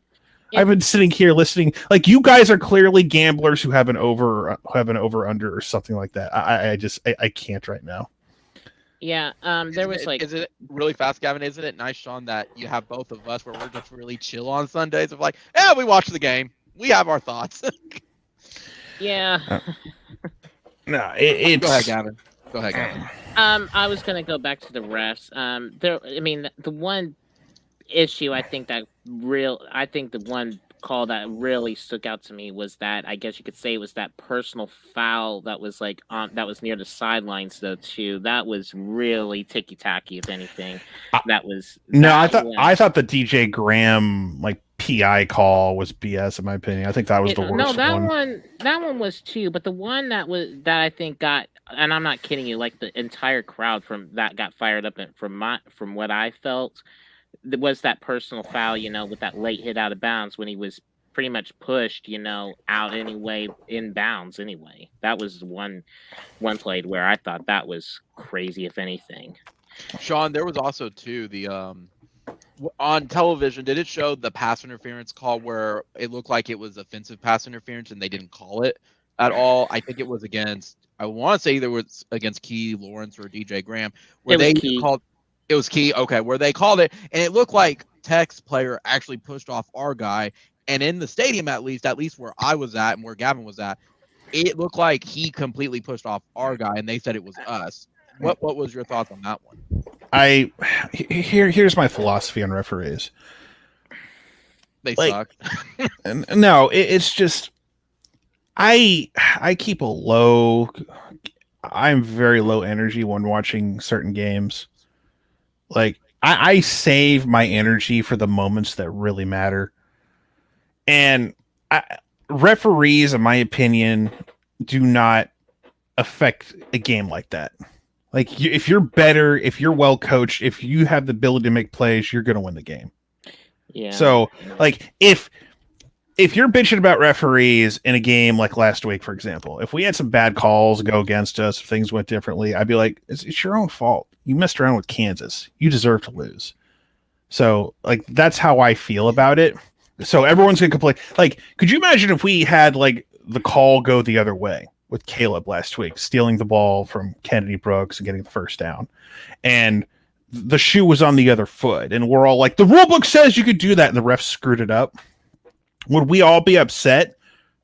I've been sitting here listening. Like, you guys are clearly gamblers who have an over under or something like that. I can't right now. Yeah. There was is it really fast, Gavin? Isn't it nice, Sean, that you have both of us where we're just really chill on Sundays of like, we watch the game. We have our thoughts. Yeah. No, it's. Go ahead, Gavin. I was gonna go back to the refs. The one issue I think the one call that really stuck out to me was that, I guess you could say, it was that personal foul that was that was near the sidelines though too. That was really ticky tacky. If anything, I thought the DJ Graham PI call was BS in my opinion. I think that was the worst one. No, that one was too. But the one that I think got, and I'm not kidding you, like the entire crowd got fired up from what I felt, was that personal foul. With that late hit out of bounds when he was pretty much pushed, out anyway, in bounds anyway. That was one play where I thought that was crazy, if anything. Sean, there was also too the on television. Did it show the pass interference call where it looked like it was offensive pass interference and they didn't call it at all? I think it was against. I want to say either was against Key Lawrence or DJ Graham, where they called. It was Key. Okay, where they called it, and it looked like Tech's player actually pushed off our guy. And in the stadium, at least where I was at and where Gavin was at, it looked like he completely pushed off our guy, and they said it was us. What was your thoughts on that one? Here's my philosophy on referees. They suck. No, it's just I keep a low. I'm very low energy when watching certain games. Like I save my energy for the moments that really matter. And referees, in my opinion, do not affect a game like that. Like if you're better, if you're well coached, if you have the ability to make plays, you're going to win the game. Yeah. So like if you're bitching about referees in a game like last week, for example, if we had some bad calls go against us, if things went differently, I'd be like, it's your own fault. You messed around with Kansas. You deserve to lose. So like that's how I feel about it. So everyone's gonna complain. Like, could you imagine if we had like the call go the other way with Caleb last week, stealing the ball from Kennedy Brooks and getting the first down, and the shoe was on the other foot, and we're all like, the rule book says you could do that, and the ref screwed it up. Would we all be upset?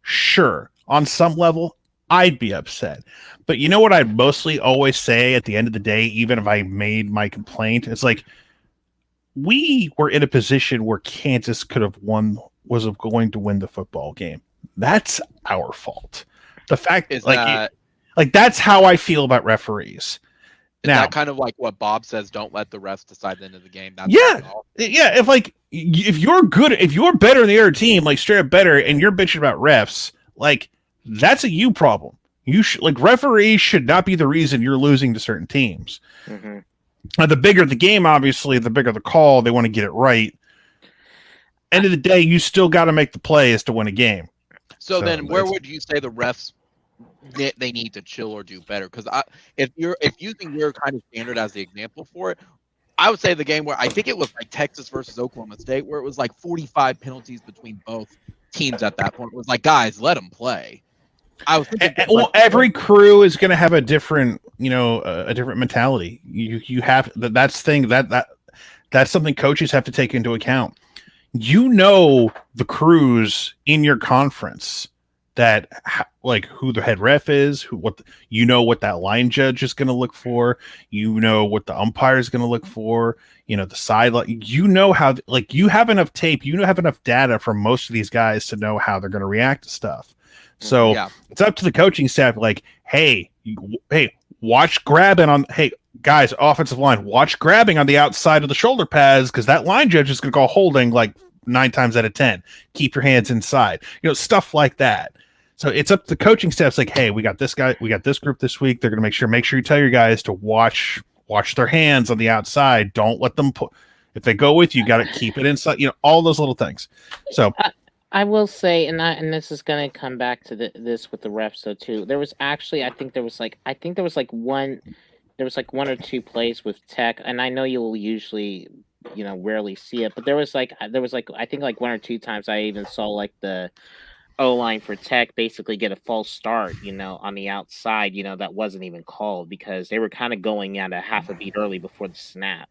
Sure. On some level, I'd be upset. But you know what I'd mostly always say at the end of the day, even if I made my complaint, it's like, we were in a position where Kansas could have won, was going to win the football game. That's our fault. The fact is like that's how I feel about referees. Is that kind of like what Bob says? Don't let the refs decide the end of the game. That's yeah. If you're good, if you're better than the other team, like straight up better, and you're bitching about refs, like that's a you problem. You should like referees should not be the reason you're losing to certain teams. Mm-hmm. Now, the bigger the game, obviously, the bigger the call. They want to get it right. End of the day, you still got to make the plays to win a game. So then, where would you say the refs they need to chill or do better? Because if using your kind of standard as the example for it, I would say the game where I think it was like Texas versus Oklahoma State, where it was like 45 penalties between both teams at that point. It was like, guys, let them play. I was thinking, every crew is going to have a different, a different mentality. You have that's something coaches have to take into account. The crews in your conference that like who the head ref is, what that line judge is going to look for, what the umpire is going to look for, the sideline, how like you have enough tape, have enough data from most of these guys to know how they're going to react to stuff. So It's up to the coaching staff. Like, hey, watch grabbing on. Hey, guys, offensive line, watch grabbing on the outside of the shoulder pads because that line judge is going to call holding like 9 times out of 10. Keep your hands inside. Stuff like that. So it's up to the coaching staff. It's like, hey, we got this guy, we got this group this week. They're going to make sure you tell your guys to watch their hands on the outside. Don't let them put. If they go with you, got to keep it inside. All those little things. So. I will say, and this is going to come back to this with the refs though too. There was actually, I think there was one or two plays with Tech, and I know you'll usually, rarely see it, but there was I think like one or two times I even saw like the O-line for Tech basically get a false start, on the outside, that wasn't even called because they were kind of going at a half a beat early before the snap.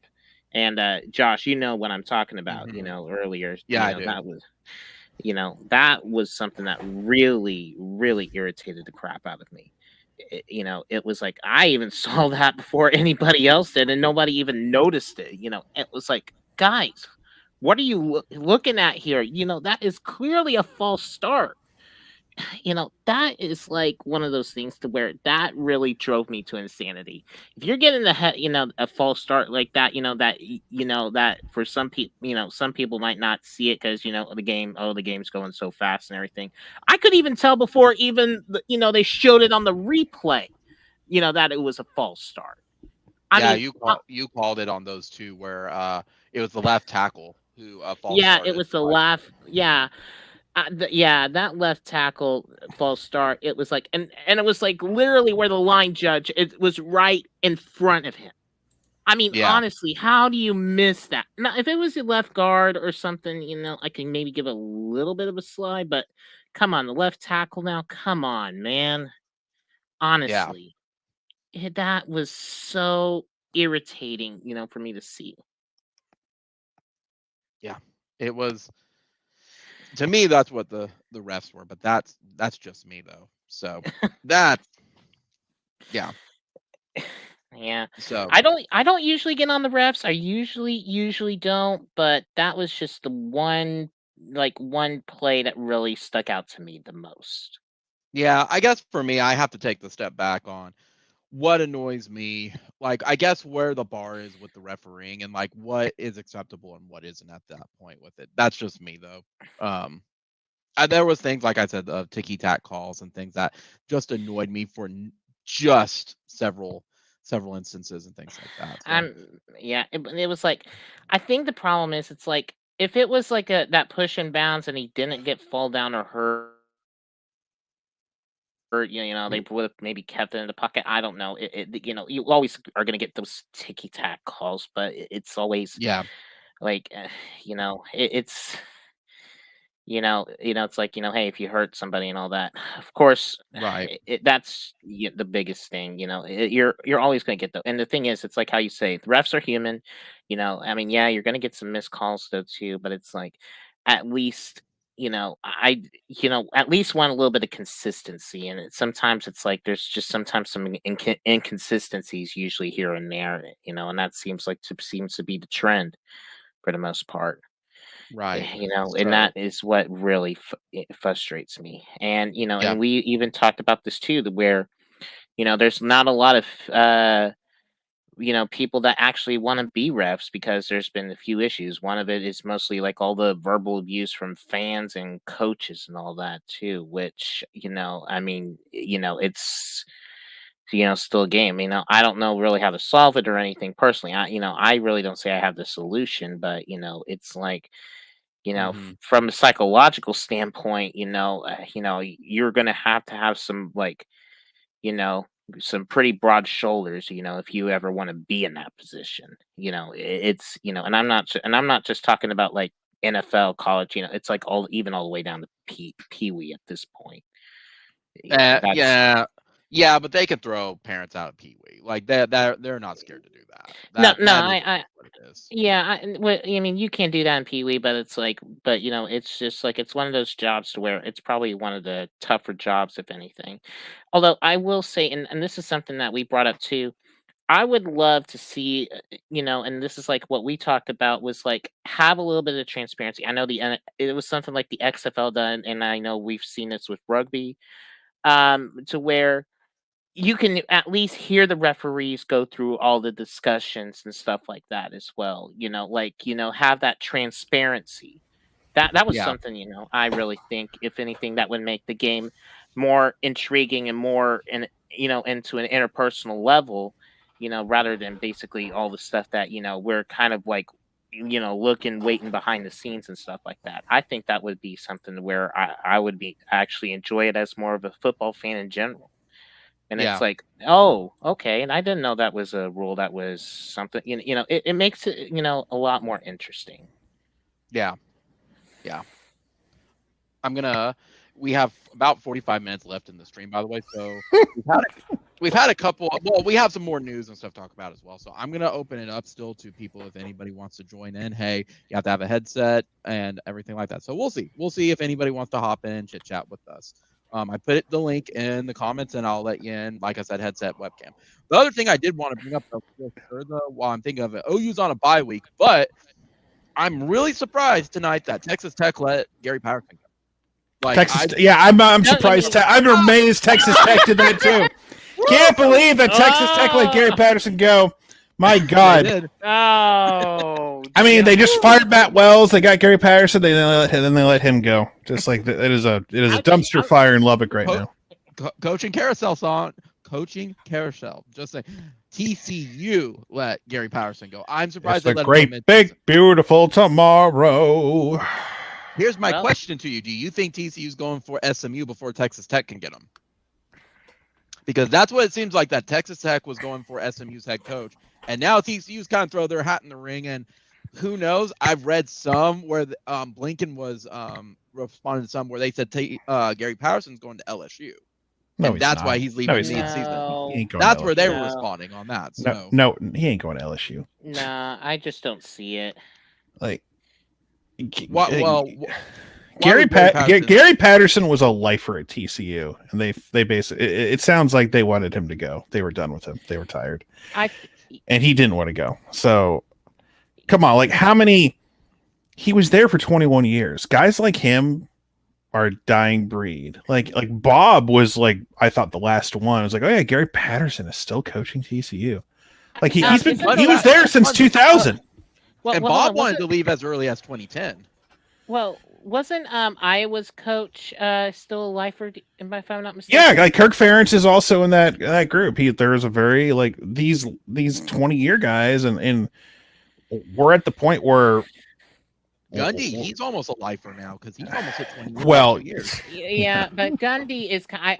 And Josh, what I'm talking about, earlier. Yeah, I do. That was something that really, really irritated the crap out of me. It was like, I even saw that before anybody else did, and nobody even noticed it. It was like, guys, what are you looking at here? That is clearly a false start. That is like one of those things to where that really drove me to insanity. If you're getting a false start like that, that for some people, some people might not see it because the game's going so fast and everything. I could even tell before even they showed it on the replay, that it was a false start. You called it on those two where it was the left tackle who false. Yeah, it was the left. Yeah. Yeah, that left tackle false start. It was like, and it was like literally where the line judge. It was right in front of him. I mean, Yeah. honestly, how do you miss that? Now, if it was your left guard or something, I can maybe give a little bit of a slide, but come on, the left tackle now. Come on, man. Yeah. Honestly, that was so irritating, for me to see. Yeah. It was, to me, that's what the refs were, but that's just me though. So that, yeah. Yeah. So I don't usually get on the refs. I usually don't, but that was just the one play that really stuck out to me the most. yeah, I guess for me, I have to take the step back on what annoys me. Like, I guess where the bar is with the refereeing and like what is acceptable and what isn't at that point with it. That's just me though. Um, there was things like I said of ticky tack calls and things that just annoyed me for just several instances and things like that. So Yeah, it was like, I think the problem is it's like if it was like that push and bounce and he didn't get fall down or hurt, they would have maybe kept it in the pocket. I don't know. You always are gonna get those ticky tack calls, but it's always yeah, like, it's. It's like, hey, if you hurt somebody and all that, of course, right, that's the biggest thing. You're always going to get and the thing is, it's like how you say the refs are human. I mean, yeah, you're going to get some missed calls though too, but it's like at least I at least want a little bit of consistency, and sometimes it's like there's just sometimes some inconsistencies usually here and there, and that seems to be the trend for the most part. right. And So that is what really frustrates me. And yeah, and we even talked about this too, where there's not a lot of people that actually want to be refs because there's been a few issues. One of it is mostly like all the verbal abuse from fans and coaches and all that too, which I mean, it's still a game. I don't know really how to solve it or anything personally. I really don't say I have the solution, but it's like hmm from a psychological standpoint, you're gonna have to have some you know, some pretty broad shoulders, if you ever want to be in that position. It's and I'm not just talking about like NFL, college. It's like even all the way down to pee wee at this point. That's yeah, yeah, but they can throw parents out of Pee Wee. Like they're not scared to do that. no, no. That is what it is. Yeah, I mean, you can't do that in Pee Wee, but it's like, but it's just like it's one of those jobs to where it's probably one of the tougher jobs, if anything. Although I will say, and this is something that we brought up too. I would love to see, and this is like what we talked about was like have a little bit of transparency. I know it was something like the XFL done, and I know we've seen this with rugby, to where you can at least hear the referees go through all the discussions and stuff like that as well. Have that transparency. That was Yeah, something, I really think if anything that would make the game more intriguing and more into an interpersonal level, rather than basically all the stuff that, we're kind of like looking waiting behind the scenes and stuff like that. I think that would be something where I would be actually enjoy it as more of a football fan in general. And it's yeah, like, oh, okay. And I didn't know that was a rule. That was something, it makes it, a lot more interesting. yeah, yeah. We have about 45 minutes left in the stream, by the way. So we've had a couple. Well, we have some more news and stuff to talk about as well. So I'm gonna open it up still to people if anybody wants to join in. Hey, you have to have a headset and everything like that. So we'll see. We'll see if anybody wants to hop in and chit chat with us. I put the link in the comments and I'll let you in. Like I said, headset, webcam. The other thing I did want to bring up while I'm thinking of it, OU's on a bye week, but I'm really surprised tonight that Texas Tech let Gary Patterson go. Like I'm No, I surprised. mean, I'm amazed Texas Tech did that too. Can't believe that Texas Tech let Gary Patterson go. My they God. did. oh, I mean, yeah. they just fired Matt Wells. They got Gary Patterson. Then they let him go. Just like it is a dumpster fire in Lubbock right now. Coaching carousel song. Coaching carousel. Just say TCU let Gary Patterson go. I'm surprised It's they a let him great, big, beautiful tomorrow. Here's my Well- question to you: do you think TCU's going for SMU before Texas Tech can get them? Because that's what it seems like, that Texas Tech was going for SMU's head coach, and now TCU's kind of throw their hat in the ring. And who knows? I've read some where Blinken was responding to some where they said Gary Patterson's going to LSU. No, and he's that's not. why he's leaving No, he's not. mid-season. No. He ain't going That's to where they LSU. were No. responding on that. So No, he ain't going to LSU. Nah, I just don't see it. Like, Gary Patterson was a lifer at TCU, and they basically it sounds like they wanted him to go. They were done with him. They were tired, and he didn't want to go. So, come on, like how many? He was there for 21 years. Guys like him are a dying breed. Like Bob was like, I thought the last one. I was like, oh yeah, Gary Patterson is still coaching TCU. Like he was there since 2000. And Bob wanted to leave as early as 2010. Well, wasn't Iowa's coach still a lifer? If I'm not mistaken. Yeah, like Kirk Ferentz is also in that group. There's a very like these 20-year guys, and we're at the point where Gundy, he's almost a lifer now because he's almost at 20 years. Yeah, but Gundy is. I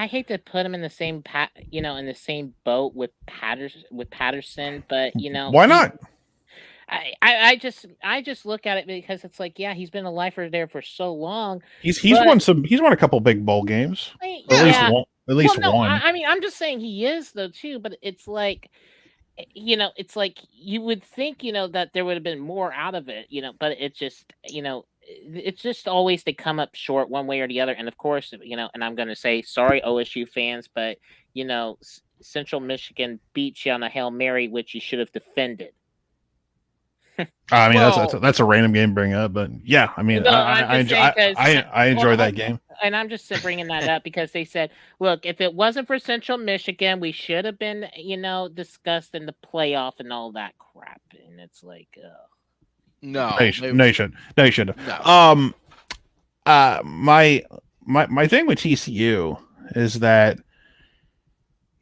hate to put him in the same in the same boat with Patterson, but why not? I just look at it because it's like, yeah, he's been a lifer there for so long. He's won a couple big bowl games. Yeah. At least one. I mean, I'm just saying he is though too, but it's like, it's like you would think, that there would have been more out of it, but it's just, it's just always they come up short one way or the other. And of course, and I'm going to say, sorry, OSU fans, but Central Michigan beat you on a Hail Mary, which you should have defended. I mean, that's a random game to bring up, but yeah, I mean, I enjoy that game. And I'm just bringing that up because they said, look, if it wasn't for Central Michigan, we should have been, discussed in the playoff and all that crap. And it's like, no, you shouldn't. No. My thing with TCU is that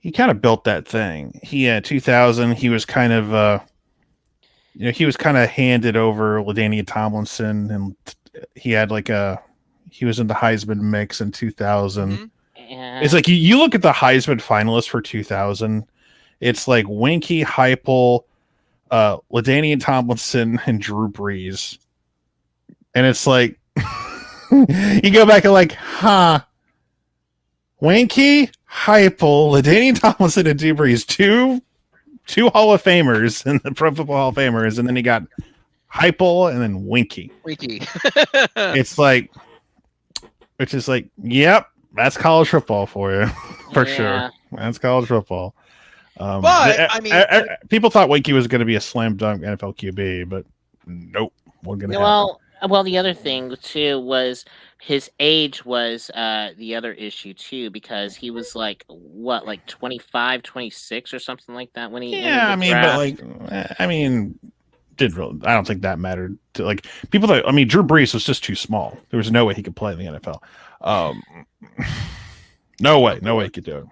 he kind of built that thing. He had 2000. He was kind of. He was kind of handed over LaDainian Tomlinson, and he had he was in the Heisman mix in 2000. Mm-hmm. Yeah. It's like you look at the Heisman finalists for 2000. It's like Winky, Heupel, LaDainian Tomlinson, and Drew Brees, and it's like you go back and like, Winky, Heupel, LaDainian Tomlinson, and Drew Brees, two Hall of Famers and the Pro Football Hall of Famers, and then he got Heupel and then Winky. It's like, yep, that's college football for you, for sure. That's college football. But I mean, people thought Winky was going to be a slam dunk NFL QB, but nope, wasn't going to happen. Well, the other thing too was his age was the other issue too, because he was like 25, 26 or something like that when he. Yeah, I mean, did really? I don't think that mattered to people thought. I mean, Drew Brees was just too small. There was no way he could play in the NFL. No way he could do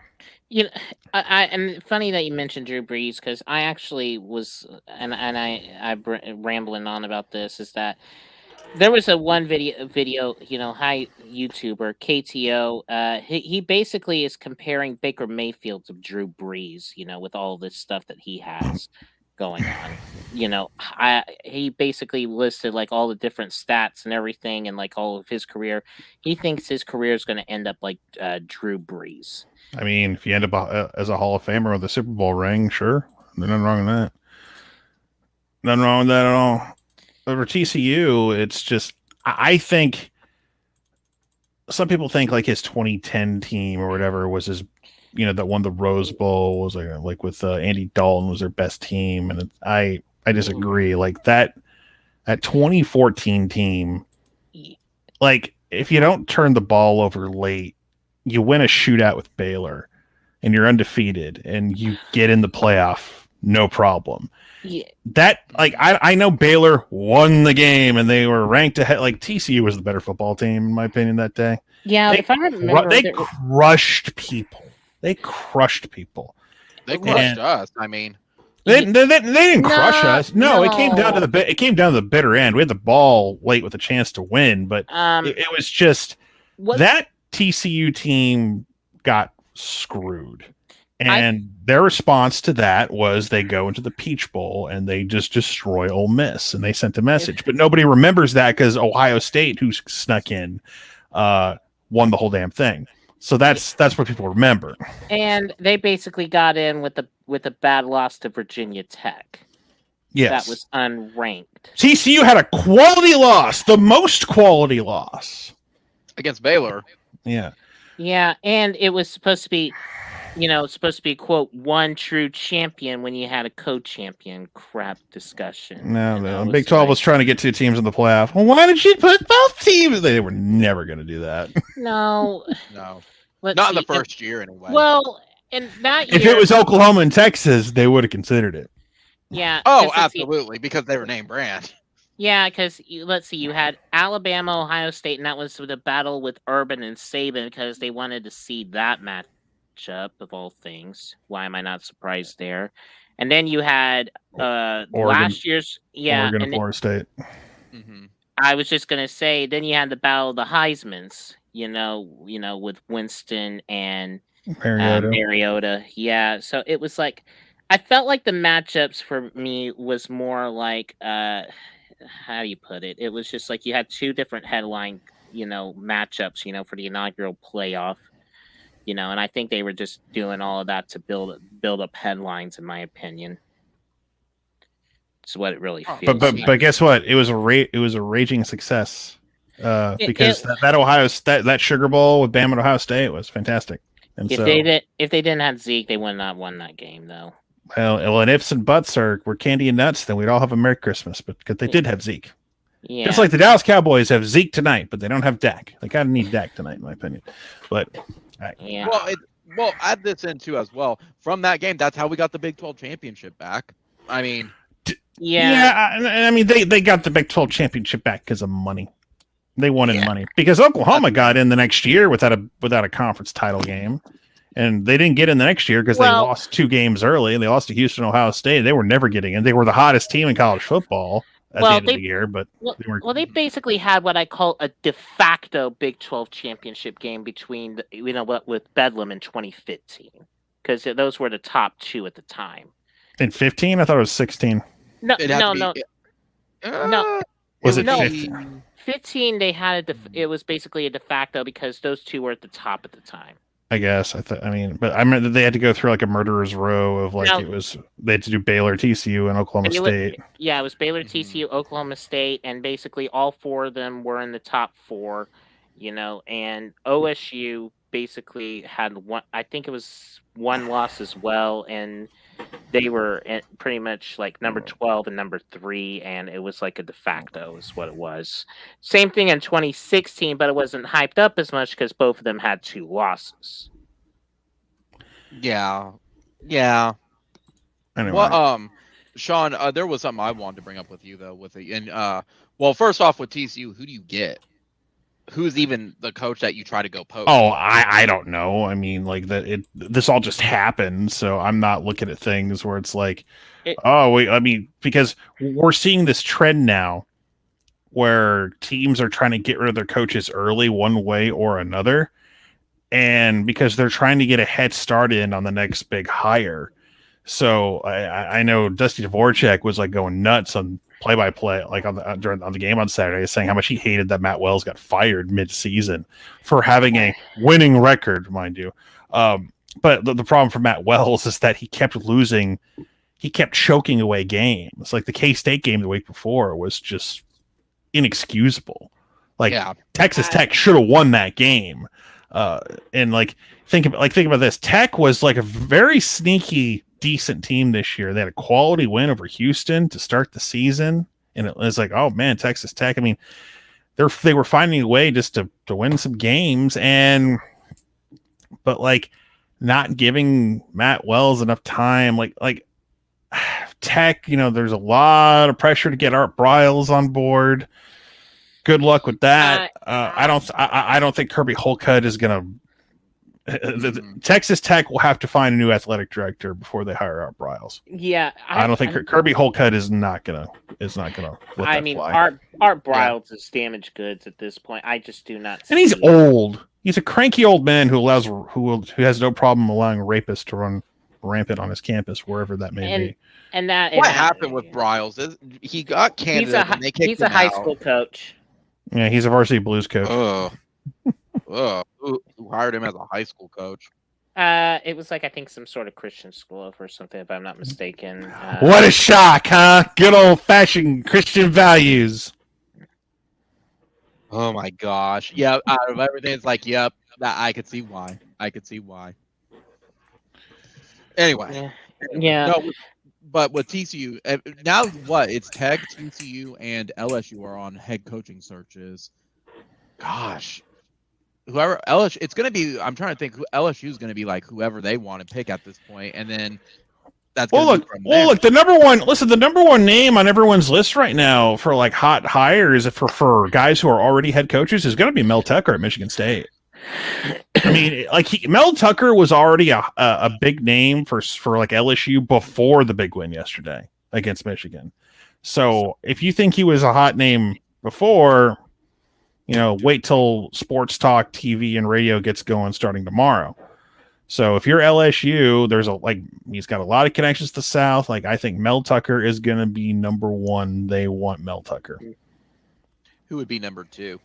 it. And funny that you mentioned Drew Brees because I actually was, and I rambling on about this is that. There was one video, high YouTuber KTO. He basically is comparing Baker Mayfield to Drew Brees, with all this stuff that he has going on. He basically listed all the different stats and everything, and all of his career. He thinks his career is going to end up like Drew Brees. I mean, if you end up as a Hall of Famer with a Super Bowl ring, sure, there's nothing wrong with that. Nothing wrong with that at all. For TCU, it's just I think some people think his 2010 team or whatever was his, that won the Rose Bowl was like with Andy Dalton was their best team, and I disagree. That 2014 team, if you don't turn the ball over late, you win a shootout with Baylor, and you're undefeated, and you get in the playoff, no problem. Yeah. That I know Baylor won the game and they were ranked ahead. TCU was the better football team in my opinion that day. Yeah, if I remember, they crushed people. They crushed us. I mean, They didn't crush No, us. No, it came down to no. the bitter end. We had the ball late with a chance to win, but it was just that TCU team got screwed. And their response to that was they go into the Peach Bowl and they just destroy Ole Miss, and they sent a message. But nobody remembers that because Ohio State, who snuck in, won the whole damn thing. So that's what people remember. And they basically got in with a bad loss to Virginia Tech. Yes. That was unranked. TCU had a quality loss, the most quality loss. Against Baylor. Yeah. Yeah, and it was supposed to be, quote, one true champion when you had a co-champion crap discussion. No, the Big 12 was trying to get 2 teams in the playoff. Well, why did you put both teams? They were never going to do that. No. Not in the first year, anyway. Well, in that year... If it was Oklahoma and Texas, they would have considered it. Yeah. Oh, absolutely, because they were name brand. Yeah, because let's see, you had Alabama, Ohio State, and that was the battle with Urban and Saban because they wanted to see that matchup of all things. Why am I not surprised there? And then you had last year's Oregon and Florida State. Mm-hmm. I was just gonna say, then you had the battle of the Heismans. With Winston and Mariota. Yeah, so it was like I felt like the matchups for me was more like how do you put it? It was just like you had 2 different headline, matchups, for the inaugural playoff, and I think they were just doing all of that to build up headlines, in my opinion. It's what it really feels. But guess what? It was a raging success because that Ohio that Sugar Bowl with Bama and Ohio State was fantastic. And if they didn't have Zeke, they would not have won that game though. Well, and ifs and buts were candy and nuts, then we'd all have a Merry Christmas. But because they did have Zeke. Yeah. Just like the Dallas Cowboys have Zeke tonight, but they don't have Dak. They kind of need Dak tonight, in my opinion. But yeah. Well, add this in too as well. From that game, that's how we got the Big 12 championship back. I mean, I mean they got the Big 12 championship back because of money. They wanted money because Oklahoma got in the next year without a conference title game. And they didn't get in the next year because they lost 2 games early. And they lost to Houston, Ohio State. They were never getting in. They were the hottest team in college football at the end of the year. But they basically had what I call a de facto Big 12 championship game between with Bedlam in 2015 because those were the top 2 at the time. In 15, I thought it was 16. No. Was it 15? 15, they had it was basically a de facto because those 2 were at the top at the time. I guess but I remember they had to go through like a murderer's row of they had to do Baylor, TCU, and Oklahoma State. It was Baylor, TCU, Oklahoma State, and basically all 4 of them were in the top 4, and OSU basically had one. I think it was 1 loss as well, and they were pretty much like number 12 and number 3, and it was like a de facto is what it was. Same thing in 2016, but it wasn't hyped up as much because both of them had 2 losses. Yeah. Anyway. Well, Sean, there was something I wanted to bring up with you though. First off, with TCU, who do you get? Who's even the coach that you try to go poach? Oh, I don't know. I mean, like this all just happened, so I'm not looking at things where it's like, because we're seeing this trend now where teams are trying to get rid of their coaches early one way or another, and because they're trying to get a head start in on the next big hire. So I know Dusty Dvorak was like going nuts on play-by-play, like on the game on Saturday, saying how much he hated that Matt Wells got fired mid-season for having a winning record, mind you. But the problem for Matt Wells is that he kept losing, he kept choking away games. Like the K-State game the week before was just inexcusable. Texas Tech should have won that game. And think about this. Tech was like a very sneaky, decent team this year. They had a quality win over Houston to start the season, and it was like, oh man, Texas Tech. I mean, they were finding a way just to win some games, but not giving Matt Wells enough time. Like Tech, there's a lot of pressure to get Art Briles on board. Good luck with that. I don't think Kirby Holcutt is gonna Texas Tech will have to find a new athletic director before they hire Art Briles. Yeah, I don't think Kirby Holcutt is not gonna let that fly. Art Briles is damaged goods at this point. I just do not. And he's old. He's a cranky old man who has no problem allowing rapists to run rampant on his campus, wherever that may be. And that what happened with Briles? He got Canada. He's a high school coach. Yeah, he's a varsity blues coach. Who hired him as a high school coach? It was like, I think, some sort of Christian school or something, if I'm not mistaken. What a shock, huh? Good old-fashioned Christian values. Oh my gosh! Yeah, out of everything, it's like, yep, I could see why. Anyway, yeah. No, but with TCU now, what? It's Tech, TCU, and LSU are on head coaching searches. Gosh. Whoever LSU, it's going to be. I'm trying to think who LSU is going to be like. Whoever they want to pick at this point, and then that's. Look. The number one. Listen, the number one name on everyone's list right now for like hot hires for guys who are already head coaches is going to be Mel Tucker at Michigan State. I mean, like Mel Tucker was already a big name for like LSU before the big win yesterday against Michigan. So if you think he was a hot name before, wait till sports talk, TV, and radio gets going starting tomorrow. So if you're LSU, he's got a lot of connections to the South. Like, I think Mel Tucker is going to be number one. They want Mel Tucker. Who would be number two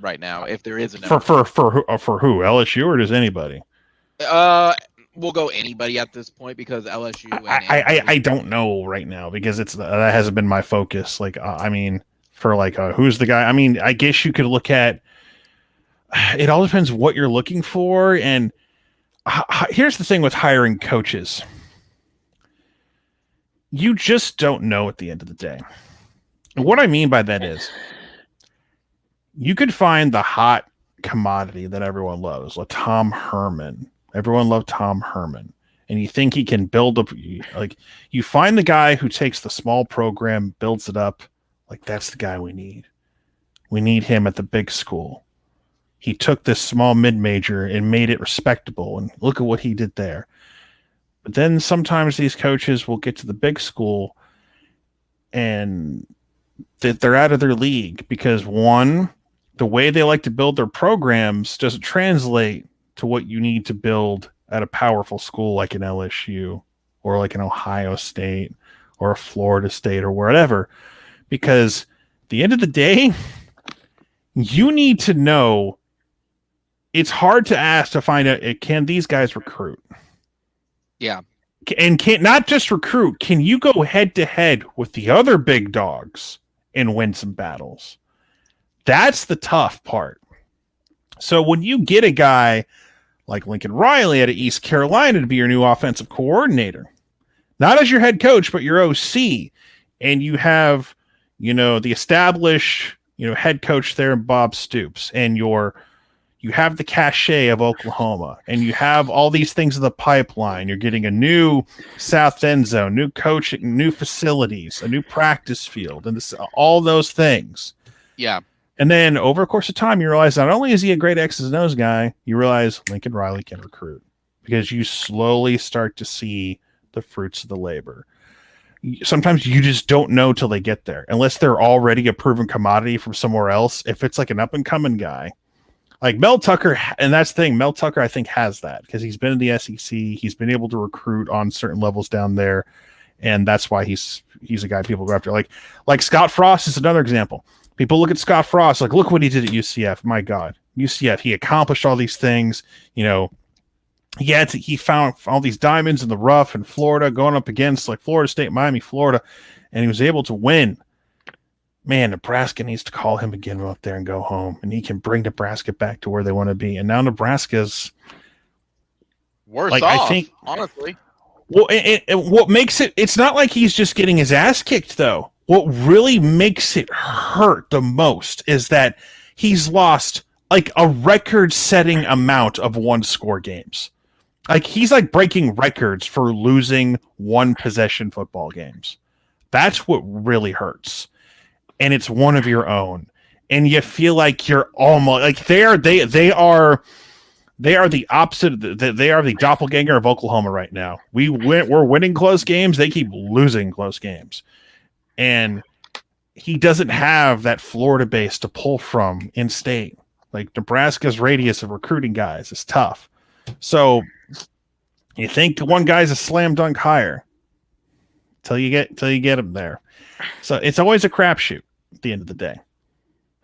right now if there is a number for who? LSU or does anybody? We'll go anybody at this point because LSU. I don't know right now because that hasn't been my focus. Like, who's the guy? I mean, I guess you could look at. It all depends what you're looking for, and here's the thing with hiring coaches: you just don't know at the end of the day. And what I mean by that is, you could find the hot commodity that everyone loves, like Tom Herman. Everyone loved Tom Herman, and you think he can build up. Like, you find the guy who takes the small program, builds it up. Like, that's the guy we need. We need him at the big school. He took this small mid-major and made it respectable, and look at what he did there. But then sometimes these coaches will get to the big school and they're out of their league because, one, the way they like to build their programs doesn't translate to what you need to build at a powerful school like an LSU or like an Ohio State or a Florida State or wherever. Because at the end of the day, you need to know. It's hard to ask to find out, can these guys recruit? Yeah. And can not just recruit, can you go head to head with the other big dogs and win some battles? That's the tough part. So when you get a guy like Lincoln Riley out of East Carolina to be your new offensive coordinator, not as your head coach, but your OC, and you have, the established, head coach there in Bob Stoops, and you have the cachet of Oklahoma, and you have all these things in the pipeline. You're getting a new South End Zone, new coaching, new facilities, a new practice field, and all those things. Yeah. And then over the course of time, you realize not only is he a great X's and O's guy, you realize Lincoln Riley can recruit because you slowly start to see the fruits of the labor. Sometimes you just don't know till they get there, unless they're already a proven commodity from somewhere else. If it's like an up and coming guy, like Mel Tucker, and that's the thing, Mel Tucker, I think, has that because he's been in the SEC. He's been able to recruit on certain levels down there, and that's why he's a guy people go after. Like Scott Frost is another example. People look at Scott Frost, like, look what he did at UCF. My God, UCF, he accomplished all these things. He found all these diamonds in the rough in Florida, going up against like Florida State, Miami, Florida, and he was able to win. Man, Nebraska needs to call him again out there and go home, and he can bring Nebraska back to where they want to be. And now Nebraska's worse off, I think, honestly. Well, what makes it's not like he's just getting his ass kicked, though. What really makes it hurt the most is that he's lost like a record-setting amount of one-score games. Like, he's like breaking records for losing one-possession football games. That's what really hurts. And it's one of your own. And you feel like you're almost like they are They are the opposite. They are the doppelganger of Oklahoma right now. We're winning close games. They keep losing close games, and he doesn't have that Florida base to pull from in state. Like Nebraska's radius of recruiting guys is tough. So you think one guy's a slam dunk hire till you get him there. So it's always a crapshoot at the end of the day.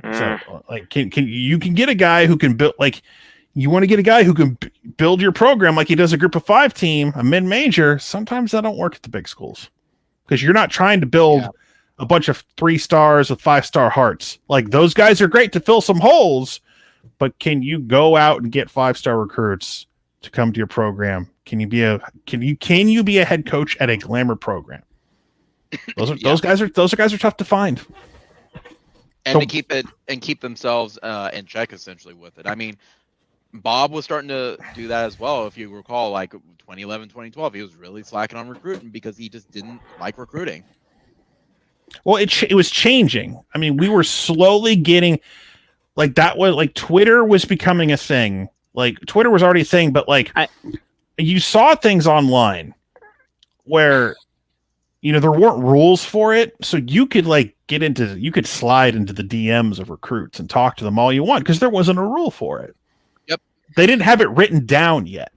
So like can you get a guy who can build, like, you want to get a guy who can build your program like he does a group of 5 team, a mid-major. Sometimes that don't work at the big schools because you're not trying to build a bunch of 3 stars with 5-star hearts. Like, those guys are great to fill some holes, but can you go out and get 5-star recruits to come to your program? Can you be a head coach at a glamour program? Those guys are tough to find. And to keep themselves in check essentially with it. I mean, Bob was starting to do that as well. If you recall, like 2011, 2012, he was really slacking on recruiting because he just didn't like recruiting. Well, it was changing. I mean, we were slowly getting, like, that was like Twitter was becoming a thing. Like, Twitter was already a thing, but like you saw things online where, you know, there weren't rules for it, so you could you could slide into the DMs of recruits and talk to them all you want because there wasn't a rule for it. Yep, they didn't have it written down yet,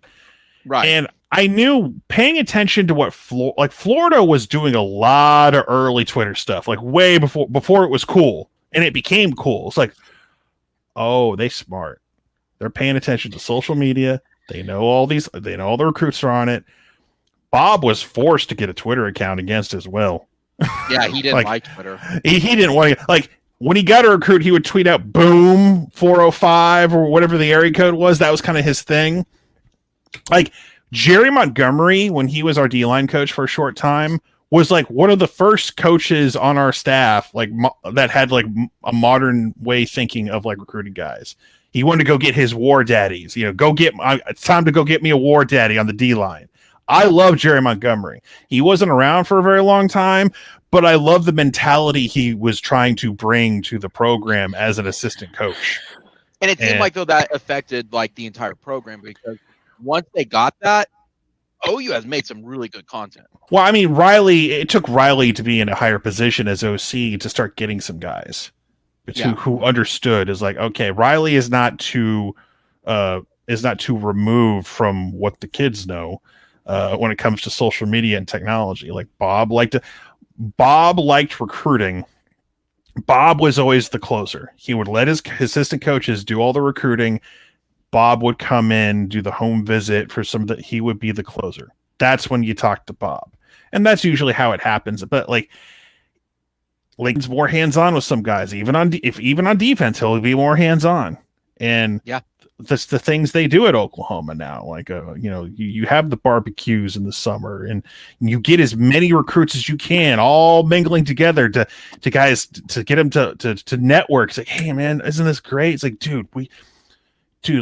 right? And I knew, paying attention to what Florida was doing a lot of early Twitter stuff, like way before it was cool, and it became cool. It's like, oh, they smart. They're paying attention to social media. They know all the recruits are on it. Bob was forced to get a Twitter account against his will. Yeah, he didn't like Twitter. He didn't want to, like, when he got a recruit, he would tweet out boom 405 or whatever the area code was. That was kind of his thing. Like, Jerry Montgomery, when he was our D-line coach for a short time, was like one of the first coaches on our staff, like, that had like a modern way thinking of like recruiting guys. He wanted to go get his war daddies. You know, it's time to go get me a war daddy on the D-line. I love Jerry Montgomery. He wasn't around for a very long time, but I love the mentality he was trying to bring to the program as an assistant coach. And it seemed like, though, that affected like the entire program, because once they got that, OU has made some really good content. Well, I mean, it took Riley to be in a higher position as OC to start getting some guys who understood, is like, okay, Riley is not too removed from what the kids know when it comes to social media and technology. Like, Bob liked recruiting. Bob was always the closer. He would let his assistant coaches do all the recruiting. Bob would come in, do the home visit for he would be the closer. That's when you talk to Bob. And that's usually how it happens. But like, Lincoln's more hands-on with some guys. Even on defense, he'll be more hands-on. And that's the things they do at Oklahoma now. Like, you know, you have the barbecues in the summer, and you get as many recruits as you can, all mingling together to guys to get them to network. It's like, hey man, isn't this great? It's like, dude,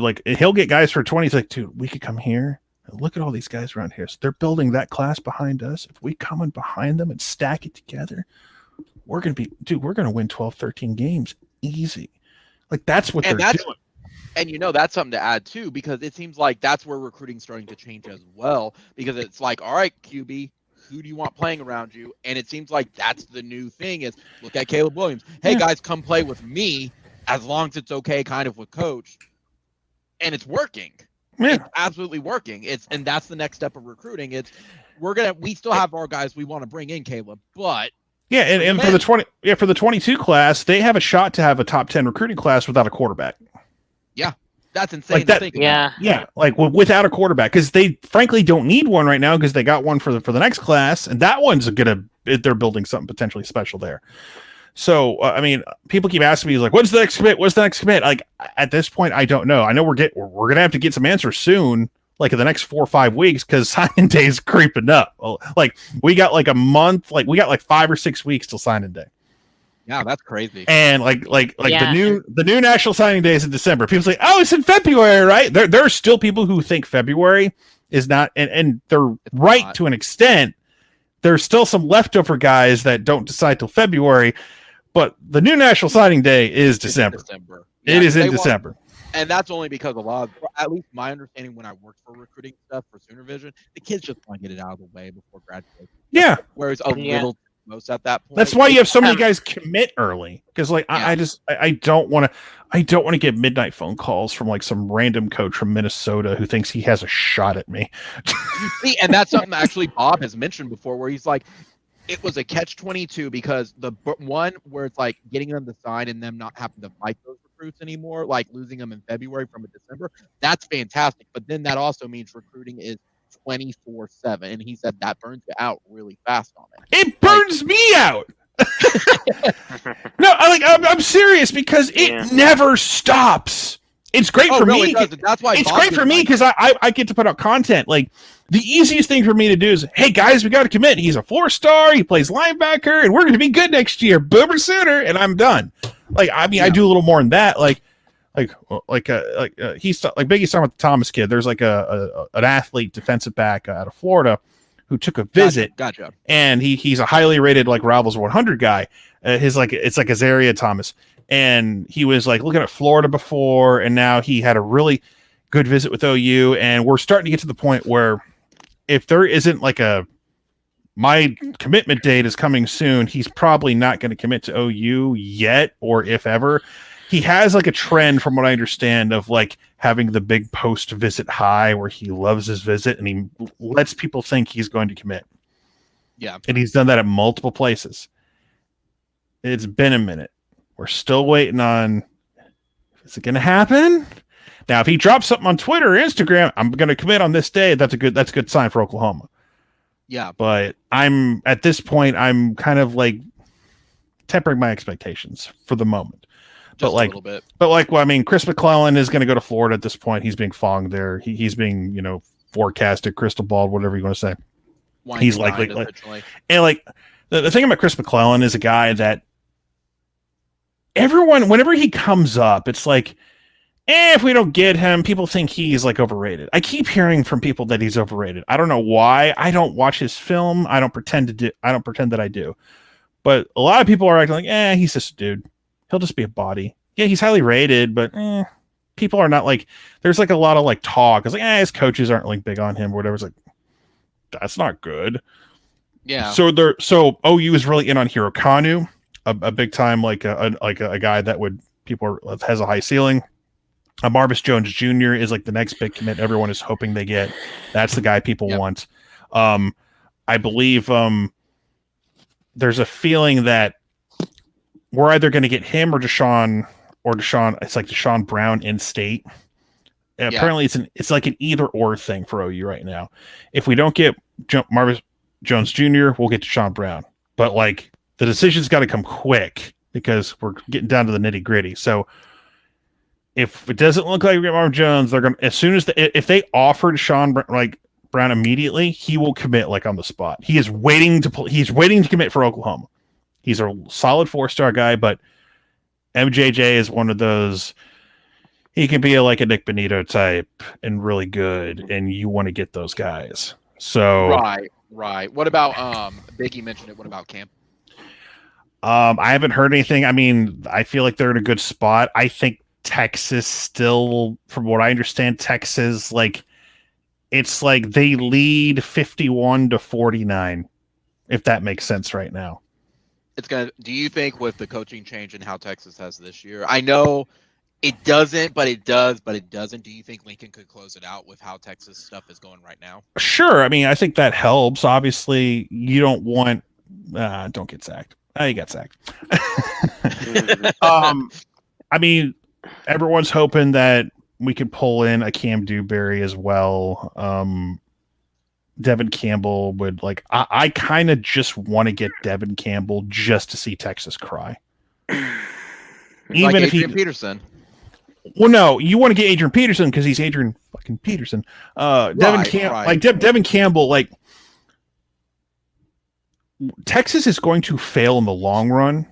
like, he'll get guys for 20. He's like, dude, we could come here and look at all these guys around here. So they're building that class behind us. If we come in behind them and stack it together, we're going to win 12, 13 games easy. Like, that's what they're doing. And, you know, that's something to add too, because it seems like that's where recruiting's starting to change as well, because it's like, all right, QB, who do you want playing around you? And it seems like that's the new thing, is look at Caleb Williams. Hey guys, come play with me, as long as it's okay kind of with coach. And it's working. Yeah. It's absolutely working. And that's the next step of recruiting. We still have our guys we want to bring in, Caleb, but and for the 22 class, they have a shot to have a top 10 recruiting class without a quarterback. Yeah. That's insane. Like that, yeah. Like, without a quarterback, because they frankly don't need one right now, because they got one for the next class, and that one's they're building something potentially special there. So, I mean, people keep asking me, like, what's the next commit? What's the next commit? Like, at this point, I don't know. I know we're going to have to get some answers soon, like in the next 4 or 5 weeks, because signing day is creeping up. Like, we got like a month, like we got like 5 or 6 weeks till signing day. Yeah, that's crazy. And the new national signing day is in December. People say, oh, it's in February, right? There are still people who think February is not, and they're right to an extent. There's still some leftover guys that don't decide till February. But the new national signing day is December. Yeah, it is in December. And that's only because a lot of, at least my understanding when I worked for recruiting stuff for Sooner Vision, the kids just want to get it out of the way before graduation. Yeah. Whereas a little most at that point. That's why you have so many guys commit early. Because like I don't want to get midnight phone calls from like some random coach from Minnesota who thinks he has a shot at me. See, and that's something actually Bob has mentioned before, where he's like, it was a catch-22 because the one where it's like getting them to sign and them not having to fight those recruits anymore, like losing them in February from a December, that's fantastic. But then that also means recruiting is 24/7, and he said that burns you out really fast on it. It burns me out. No, I'm serious because it never stops. It's great for me. That's why it's great for me because I get to put out content. Like the easiest thing for me to do is, hey guys, we got to commit. He's a 4-star. He plays linebacker, and we're going to be good next year. Boomer Sooner, and I'm done. Like I mean, I do a little more than that. He's like Biggie's talking about the Thomas kid. There's like an athlete defensive back out of Florida who took a visit. Gotcha. And he's a highly rated like Rivals 100 guy. It's like Azaria Thomas. And he was like looking at Florida before, and now he had a really good visit with OU. And we're starting to get to the point where if there isn't like my commitment date is coming soon, he's probably not going to commit to OU yet, or if ever. He has like a trend, from what I understand, of like having the big post visit high where he loves his visit and he lets people think he's going to commit. Yeah. And he's done that at multiple places. It's been a minute. We're still waiting on, is it going to happen? Now, if he drops something on Twitter or Instagram, I'm going to commit on this day. That's a good sign for Oklahoma. Yeah. But at this point, I'm kind of like tempering my expectations for the moment. Just a little bit. But well, I mean, Chris McClellan is going to go to Florida at this point. He's being fonged there. He's being, forecasted, crystal balled, whatever you want to say. He's likely. And like the thing about Chris McClellan is a guy that everyone, whenever he comes up, it's like, if we don't get him, people think he's like overrated. I keep hearing from people that he's overrated. I don't know why. I don't watch his film. I don't pretend that I do. But a lot of people are acting like, he's just a dude. He'll just be a body. Yeah, he's highly rated, but people are not like, there's like a lot of like talk. It's like, his coaches aren't like big on him or whatever. It's like, that's not good. Yeah. So OU is really in on Hiro Kanu, a big time, like a guy that has a high ceiling. Marvis Jones Jr. is like the next big commit everyone is hoping they get. That's the guy people want. I believe there's a feeling that we're either going to get him or Deshaun. It's like Deshaun Brown in state. Apparently, it's like an either or thing for OU right now. If we don't get Marvis Jones Jr., we'll get Deshaun Brown. But like the decision's got to come quick because we're getting down to the nitty gritty. So if it doesn't look like we get Marvin Jones, they're going to, as soon as if they offer Deshaun Brown immediately, he will commit like on the spot. He is waiting to commit for Oklahoma. He's a solid 4-star guy, but MJJ is one of those. He can be like a Nick Benito type and really good, and you want to get those guys. So right. What about Biggie mentioned it? What about Camp? I haven't heard anything. I mean, I feel like they're in a good spot. I think Texas still, from what I understand, Texas it's like they lead 51-49, if that makes sense right now. Do you think with the coaching change and how Texas has this year? I know it doesn't, but it does, but it doesn't. Do you think Lincoln could close it out with how Texas stuff is going right now? Sure. I mean, I think that helps. Obviously, you don't want don't get sacked. You got sacked. I mean, everyone's hoping that we could pull in a Cam Dewberry as well. Devin Campbell would I kind of just want to get Devin Campbell just to see Texas cry. Even like if Adrian Peterson. Well, no, you want to get Adrian Peterson because he's Adrian fucking Peterson. Devin Campbell, Texas is going to fail in the long run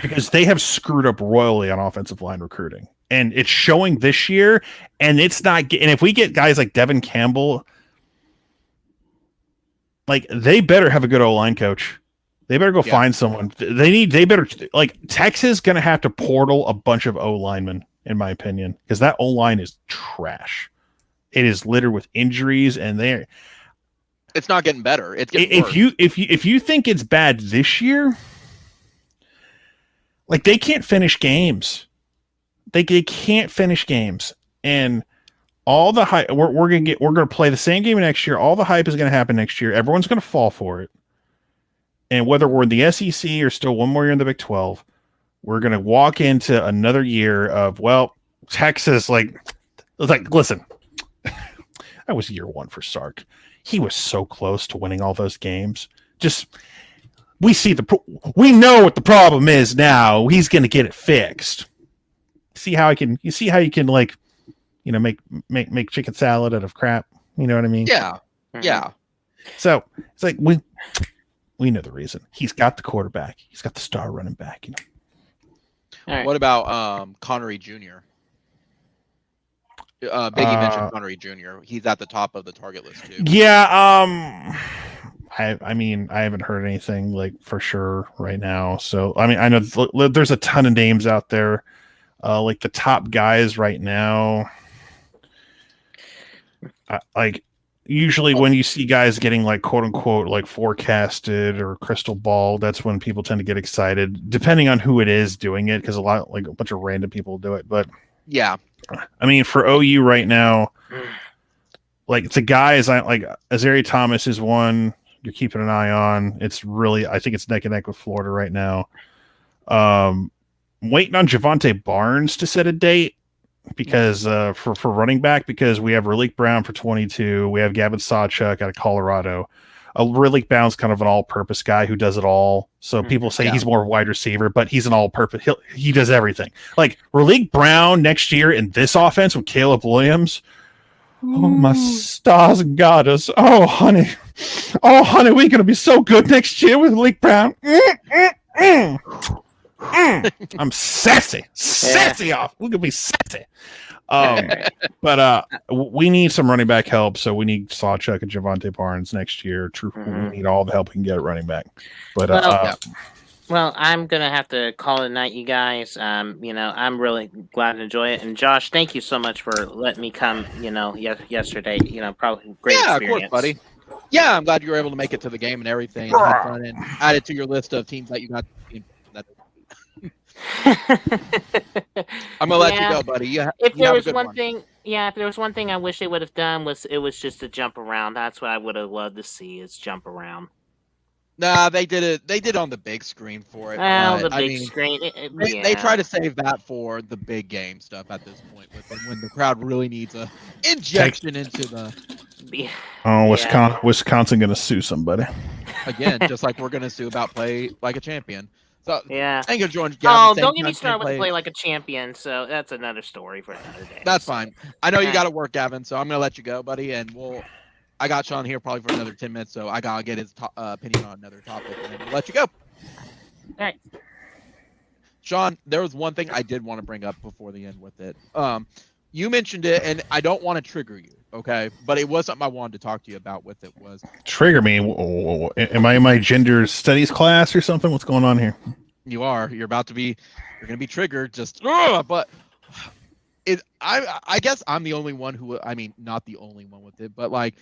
because they have screwed up royally on offensive line recruiting, and it's showing this year. And it's not. And if we get guys like Devin Campbell, they better have a good O-line coach. They better go find someone. They better Texas going to have to portal a bunch of O-linemen in my opinion, because that O-line is trash. It is littered with injuries, and it's not getting better. It's getting worse. If you think it's bad this year, like they can't finish games. They can't finish games, and all the hype. We're gonna play the same game next year. All the hype is gonna happen next year. Everyone's gonna fall for it, and whether we're in the SEC or still one more year in the Big 12, we're gonna walk into another year of Texas. Like listen, that was year one for Sark. He was so close to winning all those games. We know what the problem is now. He's gonna get it fixed. See how you can like, make chicken salad out of crap. You know what I mean? Yeah. Yeah. So it's like we know the reason. He's got the quarterback. He's got the star running back. Right. What about Connery Jr.? Biggie mentioned Connery Jr. He's at the top of the target list too. Yeah. I mean, I haven't heard anything like for sure right now. So I mean, I know there's a ton of names out there. Like the top guys right now, like usually when you see guys getting like quote unquote like forecasted or crystal ball, that's when people tend to get excited, depending on who it is doing it, because a bunch of random people do it. But yeah, I mean, for OU right now, like the guys, like Azari Thomas is one you're keeping an eye on. It's really, I think it's neck and neck with Florida right now. Waiting on Javonte Barnes to set a date because for running back, because we have Raleek Brown for 22. We have Gavin Sawchuk out of Colorado. Raleek Brown's kind of an all-purpose guy who does it all. So people say he's more wide receiver, but he's an all-purpose. He does everything. Like Raleek Brown next year in this offense with Caleb Williams. Oh, my stars and goddess. Oh, honey, we're going to be so good next year with Raleek Brown. I'm sassy off. We're gonna be sassy. But we need some running back help, so we need Sawchuk and Javonte Barnes next year. We need all the help we can get at running back. But well, I'm gonna have to call it a night, you guys. I'm really glad to enjoy it. And Josh, thank you so much for letting me come. Yesterday. Probably great experience. Of course, buddy. Yeah, I'm glad you were able to make it to the game and everything, and have fun and add it to your list of teams that you got. I'm gonna let you go, buddy. If there was one thing I wish they would have done was just to jump around. That's what I would have loved to see is jump around. Nah, they did it. They did on the big screen for it. Well, the big screen. They try to save that for the big game stuff at this point, when the crowd really needs a injection into the. Wisconsin gonna sue somebody Again, just like we're gonna sue about play like a champion. So yeah, thank you, George. Don't get me started with play like a champion. So that's another story for another day. That's fine. I know you got to work, Gavin. So I'm gonna let you go, buddy. And I got Sean here probably for another 10 minutes. So I gotta get his opinion on another topic, and then we'll let you go. All right. Sean, there was one thing I did want to bring up before the end with it. You mentioned it, and I don't want to trigger you, okay? But it was something I wanted to talk to you about with it. Trigger me? Am I in my gender studies class or something? What's going on here? You are. You're going to be triggered. But I guess I'm the only one who. I mean, not the only one with it, but like,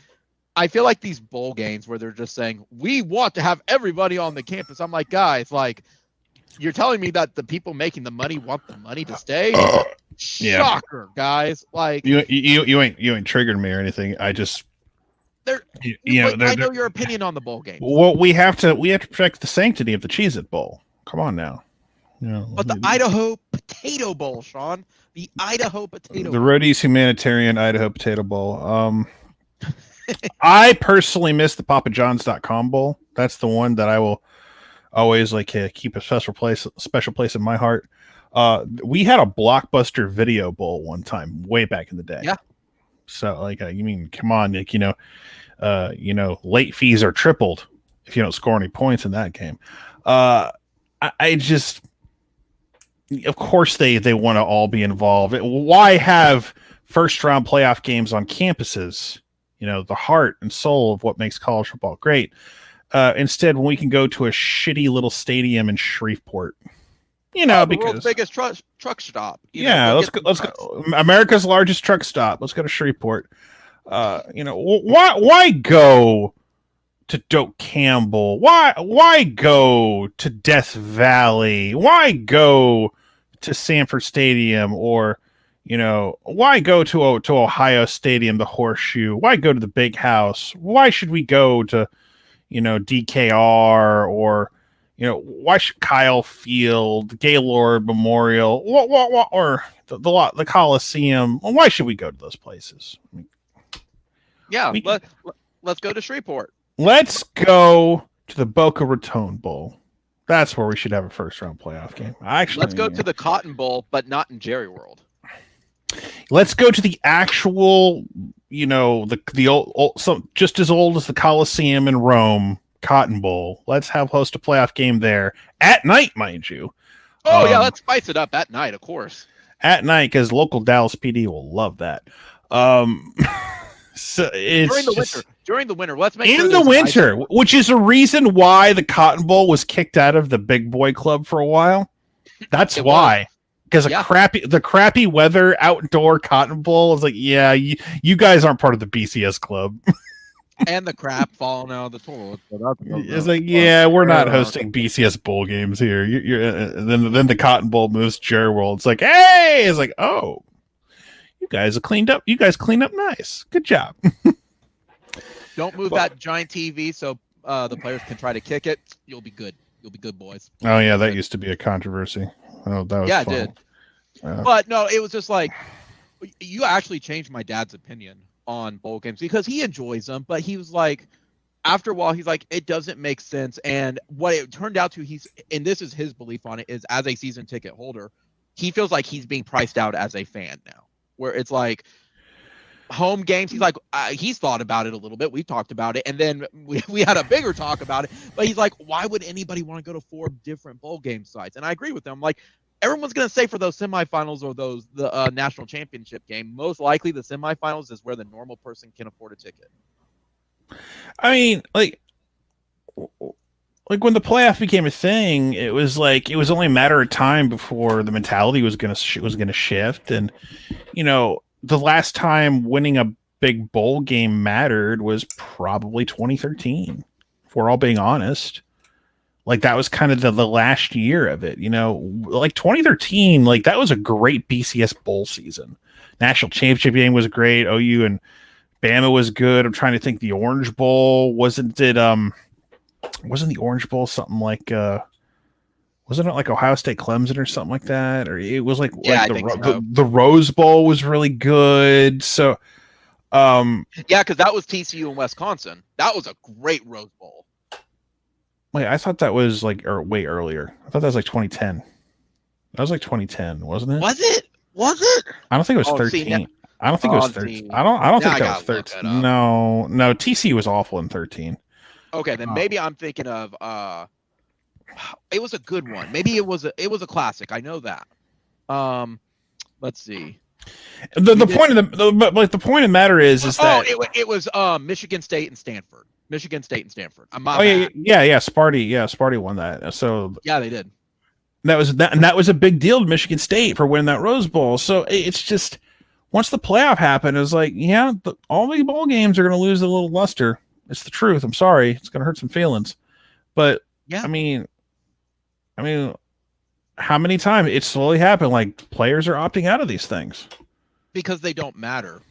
I feel like these bowl games where they're just saying we want to have everybody on the campus. I'm like, guys, like, you're telling me that the people making the money want the money to stay? Shocker, guys! Like you ain't triggered me or anything. I just I know your opinion on the bowl game. Well, we have to protect the sanctity of the Cheez-It Bowl. Come on now. But the Idaho Potato Bowl, Sean. The Idaho Potato Bowl. The Roadies Humanitarian Idaho Potato Bowl. I personally miss the PapaJohns.com Bowl. That's the one that I will always keep a special place in my heart. We had a Blockbuster Video Bowl one time, way back in the day. Yeah. So, you mean, come on, Nick? Late fees are tripled if you don't score any points in that game. I just, of course, they want to all be involved. Why have first round playoff games on campuses? The heart and soul of what makes college football great. Instead, when we can go to a shitty little stadium in Shreveport. You know, the world's because biggest truck stop. let's go. America's largest truck stop. Let's go to Shreveport. Why go to Doak Campbell? Why go to Death Valley? Why go to Sanford Stadium? Or why go to Ohio Stadium, the Horseshoe? Why go to the Big House? Why should we go to DKR? Or why should Kyle Field, Gaylord Memorial, or the Coliseum? Why should we go to those places? Yeah, let's go to Shreveport. Let's go to the Boca Raton Bowl. That's where we should have a first round playoff game. Let's go to the Cotton Bowl, but not in Jerry World. Let's go to the actual, the old, just as old as the Coliseum in Rome, Cotton Bowl. Let's host a playoff game there at night, mind you. Oh yeah, let's spice it up at night, of course. At night, because local Dallas PD will love that. So it's during the winter, let's make in the winter, which is a reason why the Cotton Bowl was kicked out of the Big Boy Club for a while. That's why, because the crappy weather outdoor Cotton Bowl is like, yeah, you guys aren't part of the BCS club. And the crap falling out of the toilet. It's like, yeah, we're not hosting BCS bowl games here. Then the Cotton Bowl moves to Jerry World. It's like, hey, it's like, oh. You guys cleaned up nice. Good job. Don't move that giant TV so the players can try to kick it. You'll be good. You'll be good, boys. Oh yeah, that used to be a controversy. Oh, that was fun. It did. But no, it was just like you actually changed my dad's opinion on bowl games because he enjoys them, but he was like, after a while, he's like, it doesn't make sense. And what it turned out to, and this is his belief on it, is as a season ticket holder, he feels like he's being priced out as a fan now. Where it's like home games, he's like, he's thought about it a little bit. We talked about it, and then we had a bigger talk about it. But he's like, why would anybody want to go to 4 different bowl game sites? And I agree with him. I'm like, everyone's gonna say for those semifinals or the national championship game, most likely the semifinals is where the normal person can afford a ticket. I mean, like when the playoff became a thing, it was only a matter of time before the mentality was gonna shift. And the last time winning a big bowl game mattered was probably 2013. If we're all being honest, like that was kind of the last year of it. Like 2013, like that was a great BCS bowl season. National championship game was great. OU and Bama was good. I'm trying to think. The Orange Bowl wasn't the Orange Bowl something like wasn't it like Ohio State Clemson or something like that? Or it was like the Rose Bowl was really good. So because that was TCU and Wisconsin. That was a great Rose Bowl. Wait, I thought that was way earlier. I thought that was like 2010. That was like 2010, wasn't it? Was it? I don't think it was 13. I don't think it was 13. I don't think that was 13. No, TCU was awful in 13. Okay, then maybe I'm thinking of it was a good one. Maybe it was a classic. I know that. Let's see. The point of the matter is that it was Michigan State and Stanford. Sparty won that. So yeah, they did. That was a big deal to Michigan State for winning that Rose Bowl. So it's just once the playoff happened, it was like, all the bowl games are going to lose a little luster. It's the truth. I'm sorry. It's going to hurt some feelings. But yeah, I mean, how many times it slowly happened? Like players are opting out of these things because they don't matter.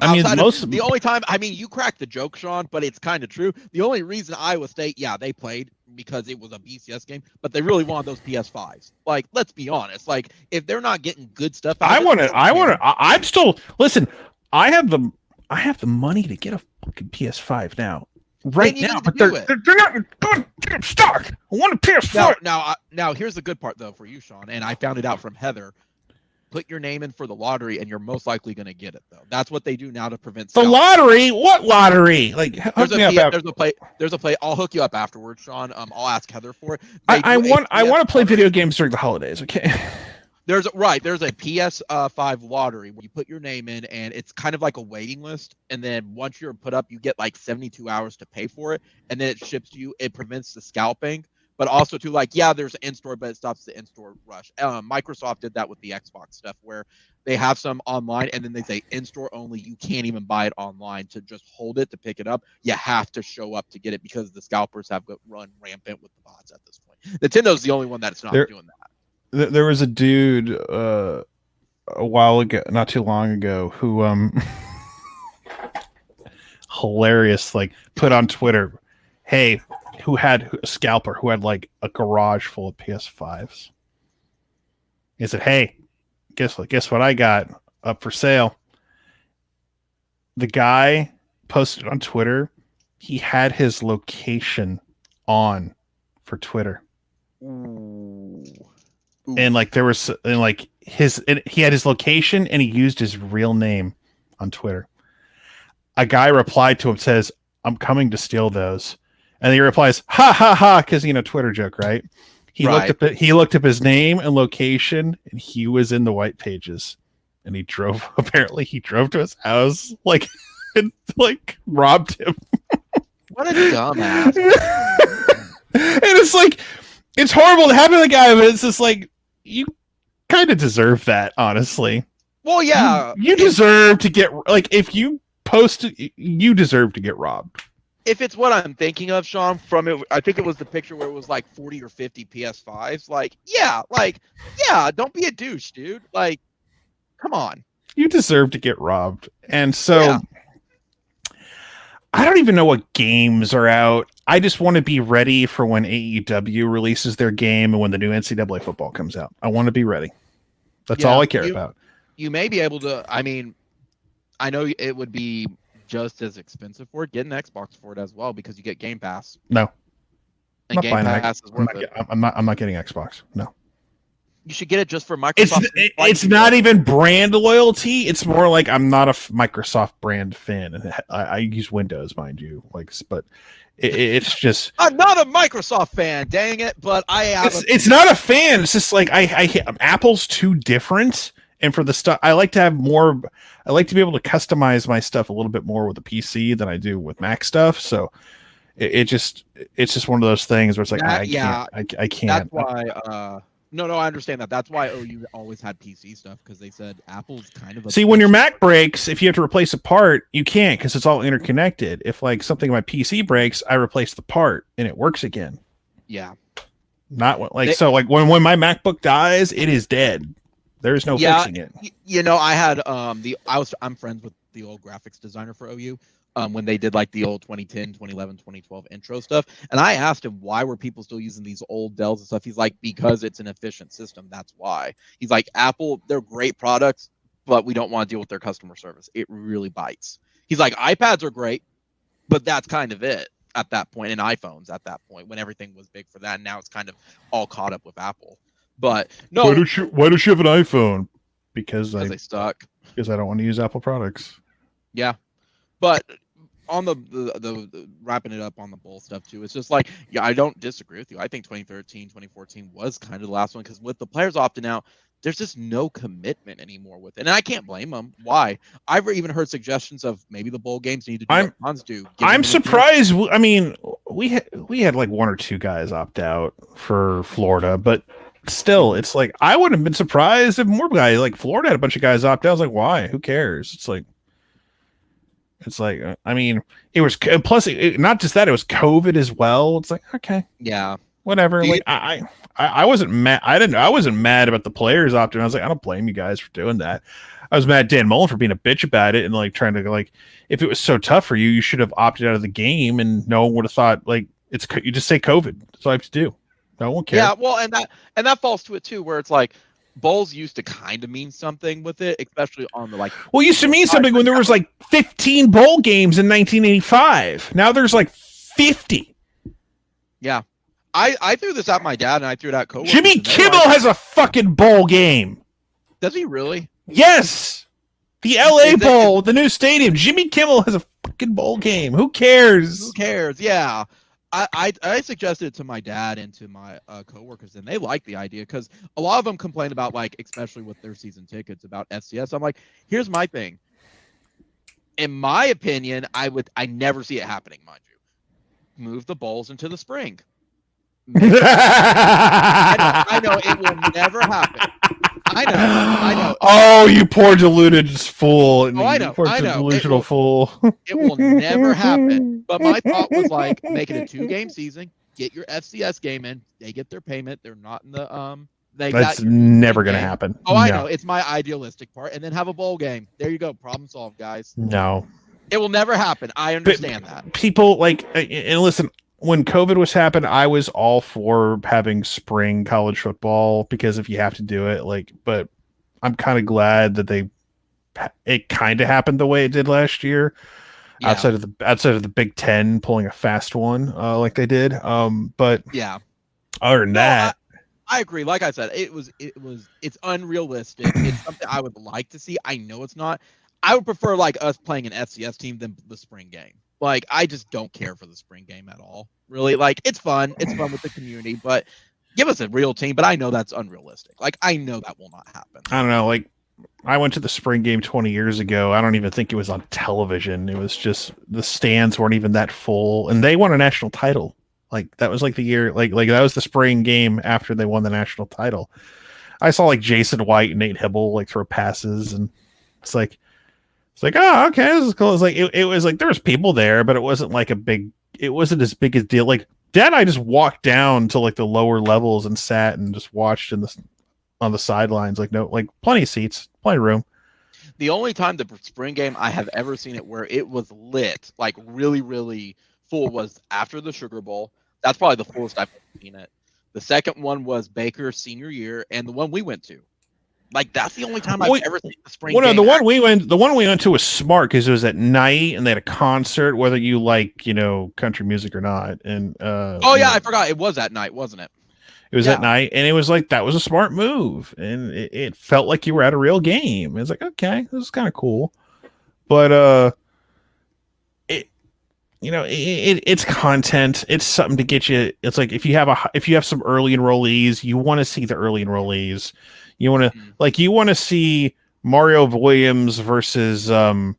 I mean, the only time, you cracked the joke, Sean, but it's kind of true. The only reason Iowa State, they played because it was a BCS game, but they really wanted those PS5s. Like, let's be honest. Like, if they're not getting good stuff, I'm still listen. I have the money to get a fucking PS5 now. Right now, but they're not going to get stock. I want a PS4. Now, here's the good part though for you, Sean, and I found it out from Heather. Put your name in for the lottery, and you're most likely going to get it though. That's what they do now to prevent the lottery. What lottery? Like, there's a play. I'll hook you up afterwards, Sean. I'll ask Heather for it. I want to play video games during the holidays. Okay. There's a PS5 lottery where you put your name in, and it's kind of like a waiting list. And then once you're put up, you get like 72 hours to pay for it, and then it ships to you. It prevents the scalping, but also to like, yeah, there's in-store, but it stops the in-store rush. Microsoft did that with the Xbox stuff, where they have some online and then they say in-store only. You can't even buy it online. To just hold it, to pick it up, you have to show up to get it, because the scalpers have run rampant with the bots at this point. Nintendo's the only one that's not doing that. There was a dude a while ago, not too long ago, who hilarious, like put on Twitter, hey, who had a scalper who had like a garage full of PS5s. He said, hey, guess what I got up for sale? The guy posted on Twitter, he had his location on for Twitter. Ooh. And like there was, and like he had his location and he used his real name on Twitter. A guy replied to him, says, I'm coming to steal those. And he replies, ha ha ha, because Twitter joke, right? He looked up his name and location, and he was in the white pages. And he drove to his house, like, and like robbed him. What a dumbass. And it's like, it's horrible to happen to the guy, but it's just like, you kind of deserve that, honestly. Well, yeah. You deserve to get, like, if you post, you deserve to get robbed. If it's what I'm thinking of, Sean, from it, I think it was the picture where it was like 40 or 50 PS5s. Like, yeah, don't be a douche, dude. Like, come on. You deserve to get robbed. And so, I don't even know what games are out. I just want to be ready for when AEW releases their game and when the new NCAA football comes out. I want to be ready. That's all I care about. You may be able to, I mean, I know it would be just as expensive for it. Get an Xbox for it as well, because you get Game Pass. No. And Game Pass is worth it. I'm not getting Xbox. No. You should get it just for Microsoft. It's not even brand loyalty. It's more like I'm not a Microsoft brand fan. I use Windows, mind you. Like, but it's just I'm not a Microsoft fan. Dang it! But I am. It's not a fan. It's just like Apple's too different. And for the stuff, I like to have more. I like to be able to customize my stuff a little bit more with a PC than I do with Mac stuff. So it's just one of those things where it's like I can't. That's why. No, I understand that. That's why OU always had PC stuff, because they said Apple's kind of see, when your Mac breaks, if you have to replace a part, you can't, because it's all interconnected. If like something in my PC breaks, I replace the part and it works again. Yeah. Not like so like when my MacBook dies, it is dead. There's no fixing it. I had I'm friends with the old graphics designer for OU. When they did like the old 2010, 2011, 2012 intro stuff. And I asked him, why were people still using these old Dells and stuff? He's like, because it's an efficient system. That's why. He's like, Apple, they're great products, but we don't want to deal with their customer service. It really bites. He's like, iPads are great, but that's kind of it at that point. And iPhones at that point, when everything was big for that. And now it's kind of all caught up with Apple. But no. Why don't you have an iPhone? Because they suck. Because I don't want to use Apple products. Yeah. But on the wrapping it up on the bowl stuff too, it's just like, I don't disagree with you. I think 2013, 2014 was kind of the last one, because with the players opting out, there's just no commitment anymore with it. And I can't blame them. Why? I've even heard suggestions of maybe the bowl games need to do what Cons do. I'm surprised. I mean, we had like one or two guys opt out for Florida, but still, it's like, I wouldn't have been surprised if more guys, like Florida had a bunch of guys opt out. I was like, why? Who cares? It's like, I mean, it was plus not just that, it was COVID as well. It's like, okay, yeah, whatever. Like I wasn't mad. I wasn't mad about the players opting. I was like, I don't blame you guys for doing that. I was mad at Dan Mullen for being a bitch about it and like trying to like, if it was so tough for you, you should have opted out of the game, and no one would have thought like you just say COVID. That's all I have to do. No one cares. Yeah, well, and that falls to it too, where it's like, bowls used to kind of mean something with it, especially on the like. Well, it used to mean something when there was like 15 bowl games in 1985. Now there's like 50. Yeah, I threw this at my dad, and I threw it at coworkers. Jimmy Kimmel has a fucking bowl game. Does he really? Yes, the LA Bowl, the new stadium. Jimmy Kimmel has a fucking bowl game. Who cares? Who cares? Yeah. I suggested it to my dad and to my coworkers, and they liked the idea, because a lot of them complain about, like, especially with their season tickets, about FCS. I'm like, here's my thing. In my opinion, I never see it happening, mind you. Move the bowls into the spring. I know it will never happen. I know. Oh, you poor deluded fool! Oh, I know. Poor delusional fool. It will never happen. But my thought was like, make it a 2-game season. Get your FCS game in. They get their payment. They're not in the That's never gonna happen. Oh, I know. It's my idealistic part. And then have a bowl game. There you go. Problem solved, guys. No, it will never happen. I understand that. People like, and listen. When COVID was happening, I was all for having spring college football because if you have to do it, but I'm kind of glad that it kind of happened the way it did last year, outside of the Big Ten pulling a fast one like they did. But yeah, other than that, I agree. Like I said, it's unrealistic. It's something I would like to see. I know it's not. I would prefer like us playing an FCS team than the spring game. Like, I just don't care for the spring game at all. Really, like, it's fun. It's fun with the community, but give us a real team. But I know that's unrealistic. Like, I know that will not happen. I don't know. Like, I went to the spring game 20 years ago. I don't even think it was on television. It was just the stands weren't even that full, and they won a national title. Like, that was like the year, like that was the spring game after they won the national title. I saw like Jason White and Nate Hibble like throw passes, and it's like, oh, okay, this is cool. It's like it was like there was people there, but it wasn't like it wasn't as big a deal. Like Dad and I just walked down to like the lower levels and sat and just watched on the sidelines. Like plenty of seats, plenty of room. The only time the spring game I have ever seen it where it was lit, like really, really full, was after the Sugar Bowl. That's probably the fullest I've ever seen it. The second one was Baker's senior year, and the one we went to. Like, that's the only time I've ever seen the spring game. No, the one we went to was smart because it was at night and they had a concert, whether you like, country music or not. And I forgot it was at night, wasn't it? It was at night, and it was like that was a smart move, and it felt like you were at a real game. It was like, okay, this is kind of cool, but it's content. It's something to get you. It's like if you have some early enrollees, you want to see the early enrollees. You want to see Mario Williams versus Latrell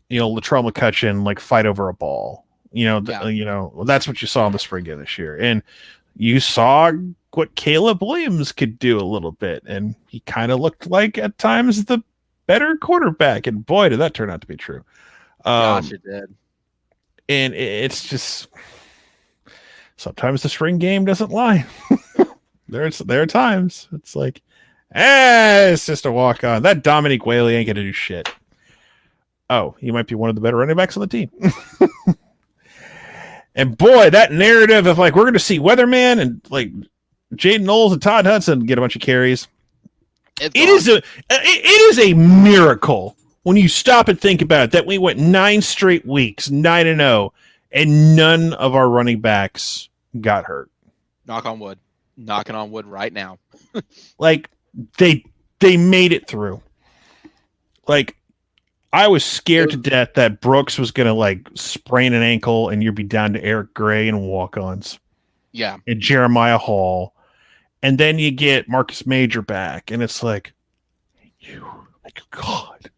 McCutcheon like fight over a ball. That's what you saw in the spring game this year, and you saw what Caleb Williams could do a little bit, and he kind of looked like at times the better quarterback, and boy, did that turn out to be true. Gosh, it did. And it's just sometimes the spring game doesn't lie. There are times it's like, it's just a walk on. That Dominique Whaley ain't gonna do shit. Oh, he might be one of the better running backs on the team. And boy, that narrative of like we're going to see Weatherman and like Jaden Knowles and Todd Hudson get a bunch of carries. It is a miracle when you stop and think about it that we went 9 straight weeks, 9-0, and none of our running backs got hurt. Knock on wood. Knocking on wood right now. Like they made it through. Like, I was scared to death that Brooks was going to like sprain an ankle and you'd be down to Eric Gray and walk-ons. Yeah. And Jeremiah Hall. And then you get Marcus Major back. And it's like, God.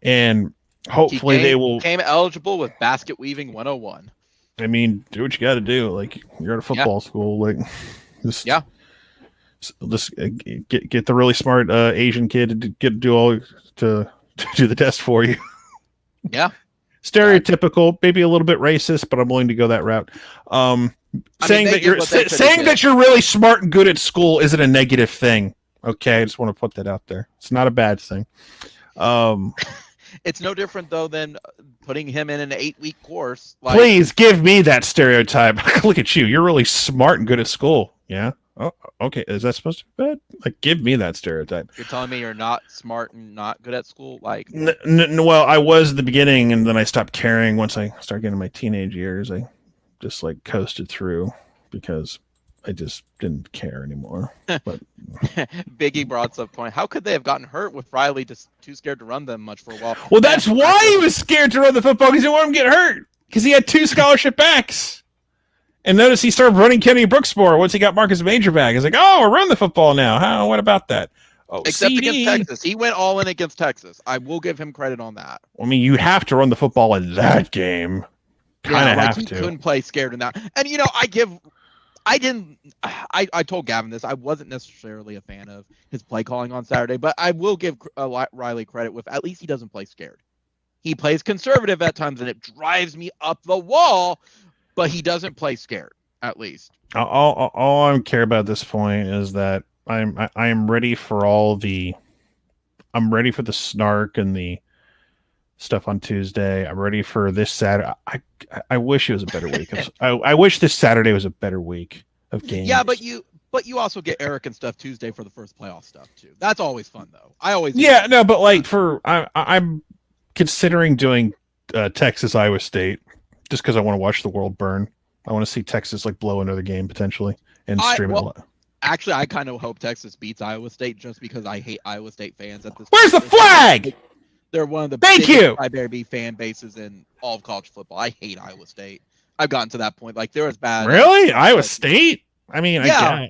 And hopefully they will. Became eligible with basket weaving 101. I mean, do what you got to do. Like, you're at a football school. Like, just get the really smart Asian kid to do the test for you. Yeah. Stereotypical, maybe a little bit racist, but I'm willing to go that route. Saying that you're really smart and good at school isn't a negative thing. Okay, I just want to put that out there. It's not a bad thing. It's no different though than putting him in an 8-week course. Like, please give me that stereotype. Look at you. You're really smart and good at school. Yeah. Oh, okay. Is that supposed to be bad? Like, give me that stereotype. You're telling me you're not smart and not good at school? Like, well, I was at the beginning, and then I stopped caring once I started getting my teenage years. I just like coasted through because I just didn't care anymore. But Biggie brought up point. How could they have gotten hurt with Riley just too scared to run them much for a while? Well, that's why he was scared to run the football, because he didn't want him to get hurt, because he had 2 scholarship backs. And notice he started running Kenny Brooks more once he got Marcus Major back. He's like, oh, we're running the football now. How? What about that? Oh, except against Texas. He went all in against Texas. I will give him credit on that. I mean, you have to run the football in that game. Kind of have he to. Couldn't play scared in that. And, I give I didn't. I told Gavin this. I wasn't necessarily a fan of his play calling on Saturday, but I will give Riley credit with at least he doesn't play scared. He plays conservative at times, and it drives me up the wall. But he doesn't play scared, at least. All I care about at this point is that I am ready for I'm ready for the snark and the stuff on Tuesday. I'm ready for this Saturday. I wish it was a better week. I wish this Saturday was a better week of games. Yeah, but you also get Eric and stuff Tuesday for the first playoff stuff too. That's always fun though. But like I'm considering doing Texas Iowa State just because I want to watch the world burn. I want to see Texas like blow another game potentially and stream it. Actually, I kind of hope Texas beats Iowa State just because I hate Iowa State fans at this. Where's the flag? They're one of the biggest crybaby fan bases in all of college football. I hate Iowa State. I've gotten to that point. Like they're as bad. Really, Iowa State? I mean, yeah.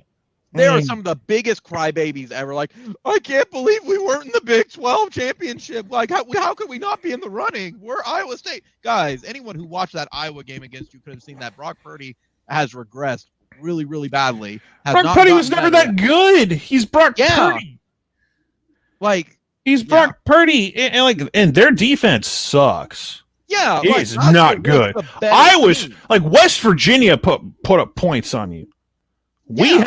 They are some of the biggest crybabies ever. Like, I can't believe we weren't in the Big 12 championship. Like, how could we not be in the running? We're Iowa State. Guys, anyone who watched that Iowa game against you could have seen that Brock Purdy has regressed really, really badly. Brock Purdy was never that good. He's Brock Purdy. Like, he's Brock Purdy. And their defense sucks. Yeah. It's not good. I was like West Virginia put up points on you. We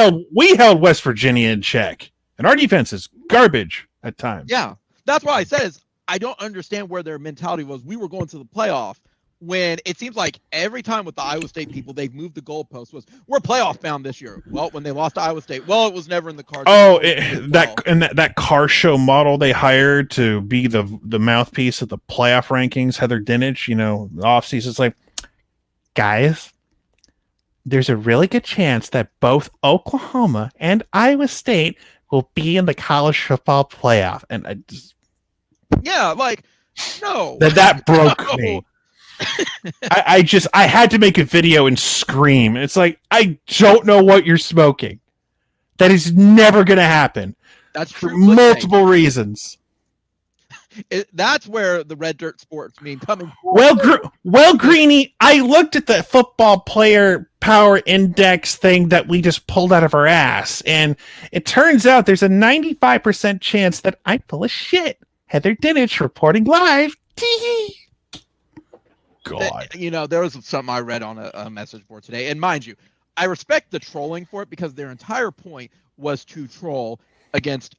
held West Virginia in check, and our defense is garbage at times. Yeah, that's why I said I don't understand where their mentality was. We were going to the playoff when it seems like every time with the Iowa State people, they've moved the goalpost. We're playoff bound this year. Well, when they lost to Iowa State, it was never in the cards. Oh, that car show model they hired to be the mouthpiece of the playoff rankings, Heather Dinich, the offseason. It's like, guys, there's a really good chance that both Oklahoma and Iowa State will be in the college football playoff. And I just... Yeah, like, no. That broke me. I had to make a video and scream. It's like, I don't know what you're smoking. That is never going to happen. That's for multiple reasons. That's where the red dirt sports mean coming. Well, Greeny, I looked at the football player power index thing that we just pulled out of our ass, and it turns out there's a 95% chance that I'm full of shit. Heather Dinich reporting live. God. There was something I read on a message board today, and mind you, I respect the trolling for it because their entire point was to troll against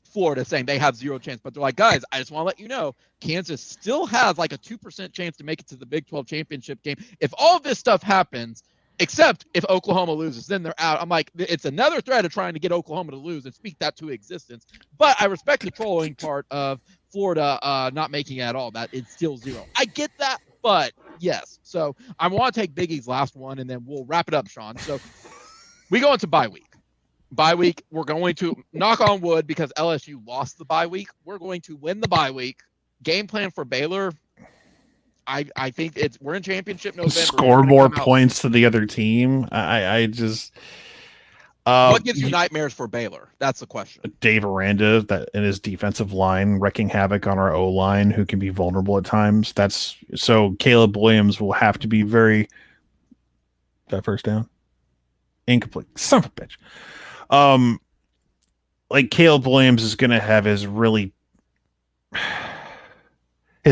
Florida, saying they have zero chance, but they're like, guys, I just want to let you know, Kansas still has like a 2% chance to make it to the Big 12 championship game. If all this stuff happens, except if Oklahoma loses, then they're out. I'm like, it's another threat of trying to get Oklahoma to lose and speak that to existence. But I respect the trolling part of Florida not making it at all. That it's still zero. I get that, but yes. So I want to take Big E's last one, and then we'll wrap it up, Sean. So we go into bye week. Bye week, we're going to knock on wood because LSU lost the bye week. We're going to win the bye week. Game plan for Baylor. I think we're in championship November. Score more points to the other team. I just. What gives you nightmares for Baylor? That's the question. Dave Aranda and his defensive line wrecking havoc on our O line, who can be vulnerable at times. So Caleb Williams will have to be very. That first down, incomplete. Son of a bitch. Like Caleb Williams is going to have his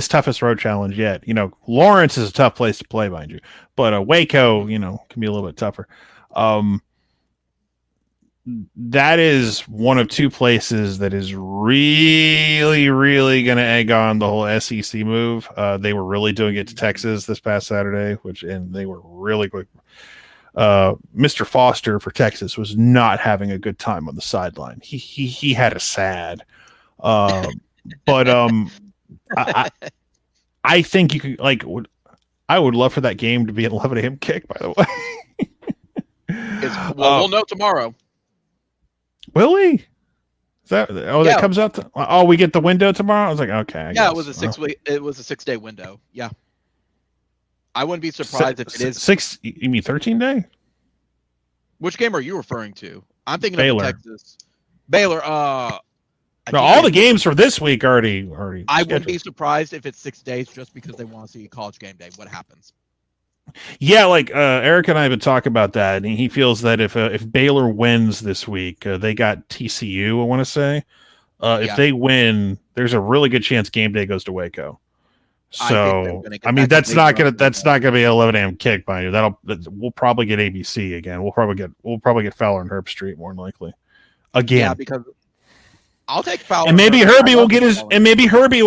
toughest road challenge yet. Lawrence is a tough place to play, mind you, but Waco, can be a little bit tougher. That is one of two places that is really, really going to egg on the whole SEC move. They were really doing it to Texas this past Saturday, and they were really quick. Mr. Foster for Texas was not having a good time on the sideline. He had a sad, but I think you could I would love for that game to be an 11 a.m. kick. By the way, we'll know tomorrow. Will we? That comes out. We get the window tomorrow. I was like, okay. It was a 6 week. It was a 6-day window. Yeah. I wouldn't be surprised if it is 6. You mean 13-day? Which game are you referring to? I'm thinking Baylor. of Texas. Baylor. No, all the games for this week already. I wouldn't be surprised if it's 6 days just because they want to see College Game Day. What happens? Yeah, like Eric and I have been talking about that, and he feels that if Baylor wins this week, they got TCU. I want to say, if Yeah. they win, there's a really good chance game day goes to Waco. I think they're So gonna get I mean, that 'cause that's not gonna be an 11 a.m. kick by you. We'll probably get ABC again. We'll probably get Fowler and Herb Street more than likely again. Yeah, because I'll take Fowler. And maybe Herb. Herbie will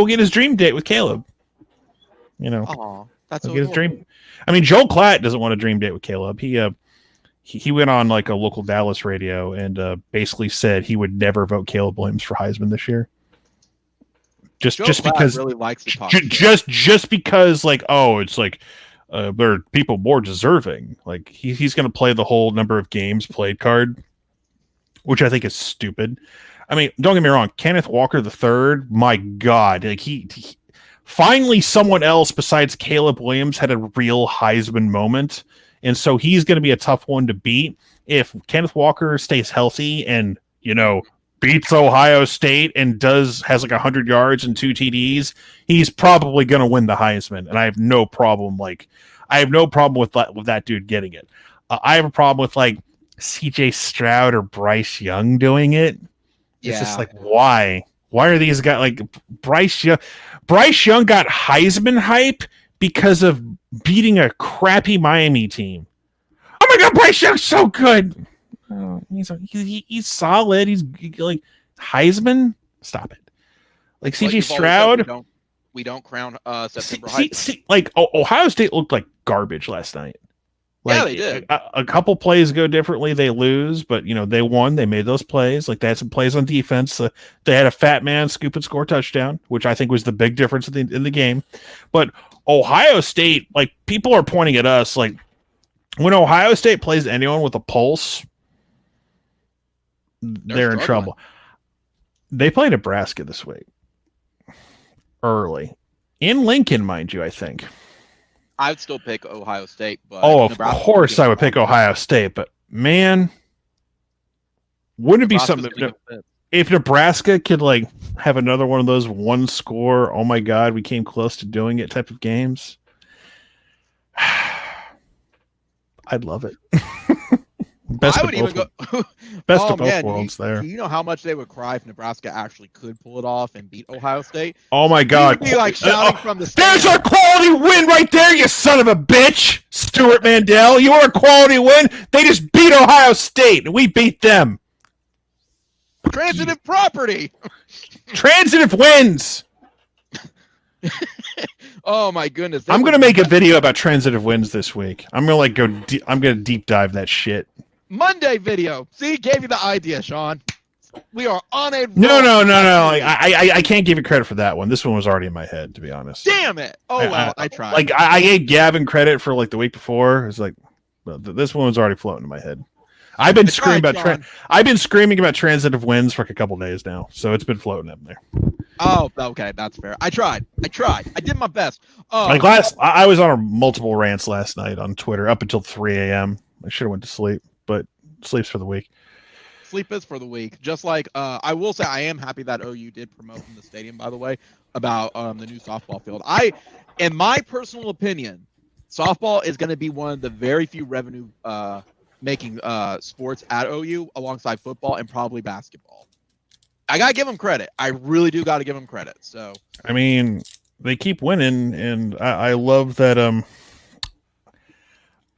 get his dream date with Caleb. You know, Oh, that's he'll so get his adorable. dream. I mean, Joel Klatt doesn't want a dream date with Caleb. He went on like a local Dallas radio and basically said he would never vote Caleb Williams for Heisman this year. Just Klatt because really likes to talk. just because like, oh, it's like there are people more deserving. Like he's going to play the whole number of games played card, which I think is stupid. I mean, don't get me wrong, Kenneth Walker III, my God, like he finally someone else besides Caleb Williams had a real Heisman moment, and so he's going to be a tough one to beat if Kenneth Walker stays healthy and beats Ohio State and has like 100 yards and 2 TDs. He's probably going to win the Heisman, and I have no problem with that dude getting it. I have a problem with like CJ Stroud or Bryce Young doing it. It's just like, why? Why are these guys like Bryce Young? Bryce Young got Heisman hype because of beating a crappy Miami team. Oh my God, Bryce Young's so good. Oh, he's solid. He's like Heisman. Stop it. Like CJ Stroud. We don't crown September Heisman. Like Ohio State looked like garbage last night. Like, yeah, they did. A couple plays go differently. They lose, but they won. They made those plays. Like they had some plays on defense. They had a fat man scoop and score touchdown, which I think was the big difference in the game. But Ohio State, like people are pointing at us, like when Ohio State plays anyone with a pulse, they're in trouble. They play Nebraska this week, early in Lincoln, mind you. I think. I would still pick Ohio State, but of course I would pick Ohio State. But man, wouldn't it be something if Nebraska could like have another one of those one score? Oh my God, we came close to doing it type of games. I'd love it. Best of both worlds there. You know how much they would cry if Nebraska actually could pull it off and beat Ohio State? Oh my God. You'd be like shouting from the stands. There's our quality win right there, you son of a bitch! Stuart Mandel, you are a quality win. They just beat Ohio State, and we beat them. Transitive property. Transitive wins. Oh my goodness. I'm going to make a video about transitive wins this week. I'm going to like I'm going to deep dive that shit. Monday video. See, gave you the idea, Sean. We are on a no. I can't give you credit for that one. This one was already in my head, to be honest. Damn it! I tried. Like I gave Gavin credit for like the week before. It's like this one was already floating in my head. I've been screaming about transitive wins for like a couple days now, so it's been floating up there. Oh, okay, that's fair. I tried. I did my best. Like I was on multiple rants last night on Twitter up until 3 a.m. I should have went to sleep, but sleep's for the week. Sleep is for the week. Just like I will say, I am happy that OU did promote in the stadium. By the way, about the new softball field. In my personal opinion, softball is going to be one of the very few revenue making sports at OU alongside football and probably basketball. I gotta give them credit. I really do gotta give them credit. So I mean, they keep winning, and I love that.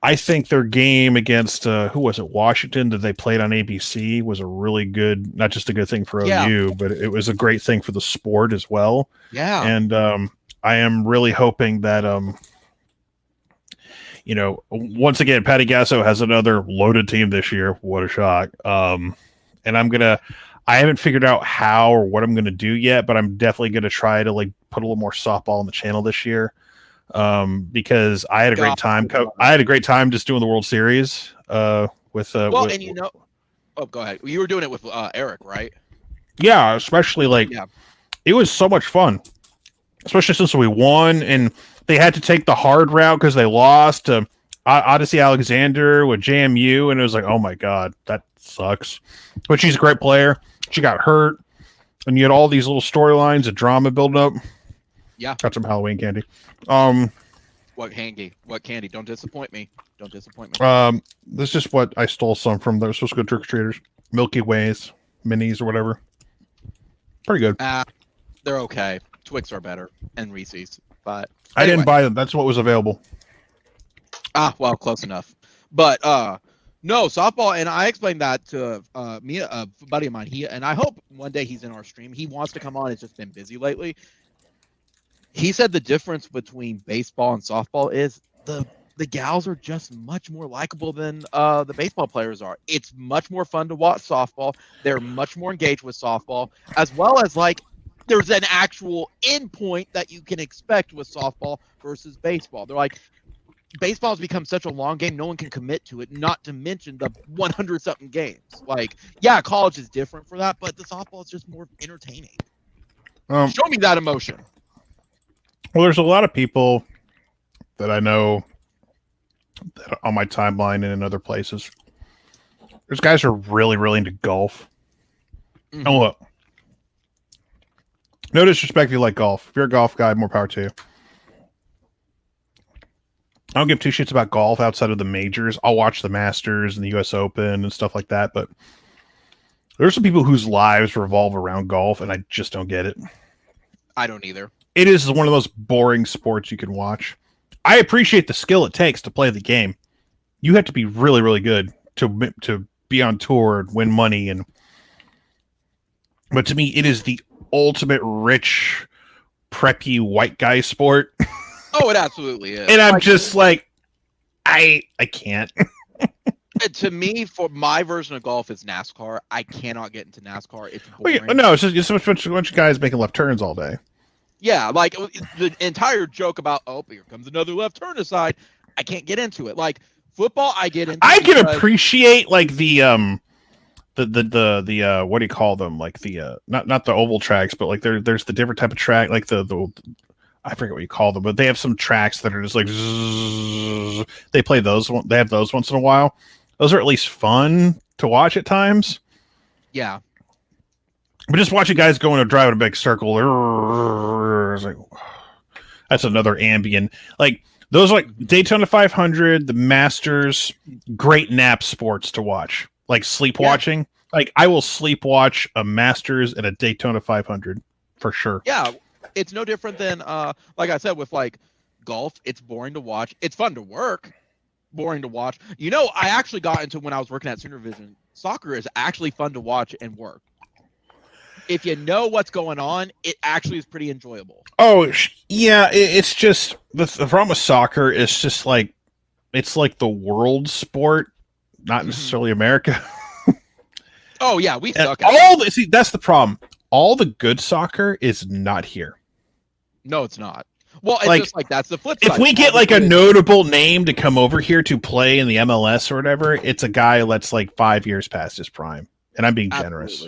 I think their game against who was it, Washington, that they played on ABC was a really good, not just a good thing for OU, but it was a great thing for the sport as well. Yeah, and I am really hoping that once again, Patty Gasso has another loaded team this year. What a shock! And I haven't figured out how or what I'm gonna do yet, but I'm definitely gonna try to like put a little more softball on the channel this year. Because I had a great time. I had a great time just doing the World Series. Oh, go ahead. You were doing it with Eric, right? Yeah, especially it was so much fun, especially since we won and they had to take the hard route because they lost to Odyssey Alexander with JMU, and it was like, oh my God, that sucks. But she's a great player. She got hurt, and you had all these little storylines of drama building up. Yeah, got some Halloween candy. Well, What candy? What candy? Don't disappoint me. Don't disappoint me. This is just what I stole some from. They're supposed to go trick or treaters. Milky Ways, minis or whatever. Pretty good. They're okay. Twix are better, and Reese's. But I didn't buy them. That's what was available. Well, close enough. But no, softball, and I explained that to me, a buddy of mine. And I hope one day he's in our stream. He wants to come on. It's just been busy lately. He said the difference between baseball and softball is the gals are just much more likable than the baseball players are. It's much more fun to watch softball. They're much more engaged with softball, as well as like there's an actual end point that you can expect with softball versus baseball. They're like, baseball has become such a long game, no one can commit to it, not to mention the 100-something games. Like, yeah, college is different for that, but the softball is just more entertaining. Show me that emotion. Well, there's a lot of people that I know that on my timeline and in other places. There's guys who are really, really into golf. Mm-hmm. And look, no disrespect if you like golf. If you're a golf guy, more power to you. I don't give two shits about golf outside of the majors. I'll watch the Masters and the US Open and stuff like that, but there's some people whose lives revolve around golf, and I just don't get it. I don't either. It is one of those boring sports you can watch. I appreciate the skill it takes to play the game. You have to be really, really good to be on tour and win money. But to me, it is the ultimate rich, preppy white guy sport. Oh, it absolutely is. And I'm just like, I can't. To me, for my version of golf is NASCAR. I cannot get into NASCAR. It's boring. Well, no, it's just a bunch of guys making left turns all day. Yeah, like the entire joke about, oh, here comes another left turn aside. I can't get into it. Like football, I get into. I can appreciate like the what do you call them? Like the not the oval tracks, but like there's the different type of track, like the I forget what you call them, but they have some tracks that are just like zzz, they play those. They have those once in a while. Those are at least fun to watch at times. Yeah. But just watching guys go in a drive in a big circle, it's like, that's another ambient. Like those, like Daytona 500, the Masters, great nap sports to watch. Like sleep watching. Like I will sleep watch a Masters and a Daytona 500 for sure. Yeah, it's no different than like I said with like golf. It's boring to watch. It's fun to work. Boring to watch. You know, I actually got into when I was working at Sooner Vision. Soccer is actually fun to watch and work. If you know what's going on, it actually is pretty enjoyable. Oh, yeah. It's just the problem with soccer is just like it's like the world sport, not necessarily America. Oh yeah, we suck. See, that's the problem. All the good soccer is not here. No, it's not. Well, it's like, just like that's the flip side. If we get like a notable name to come over here to play in the MLS or whatever, it's a guy that's like 5 years past his prime, and I'm being generous.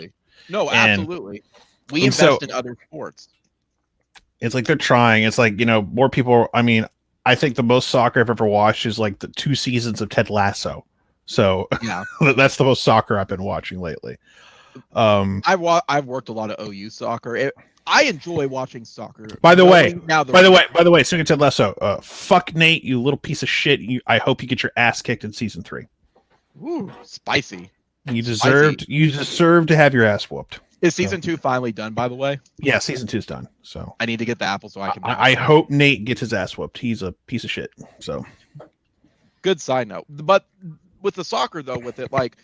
No, absolutely. We invest in other sports. It's like they're trying. It's like, you know, more people. I mean, I think the most soccer I've ever watched is like the 2 seasons of Ted Lasso. So yeah, that's the most soccer I've been watching lately. I've worked a lot of OU soccer. I enjoy watching soccer. By the way, speaking of Ted Lasso, fuck Nate, you little piece of shit. I hope you get your ass kicked in season 3. Ooh, spicy. You deserve to have your ass whooped. Is season 2 finally done, by the way? Yeah, season 2's done. So I need to get the apple so I can. I hope Nate gets his ass whooped. He's a piece of shit. So good side note. But with the soccer though, with it like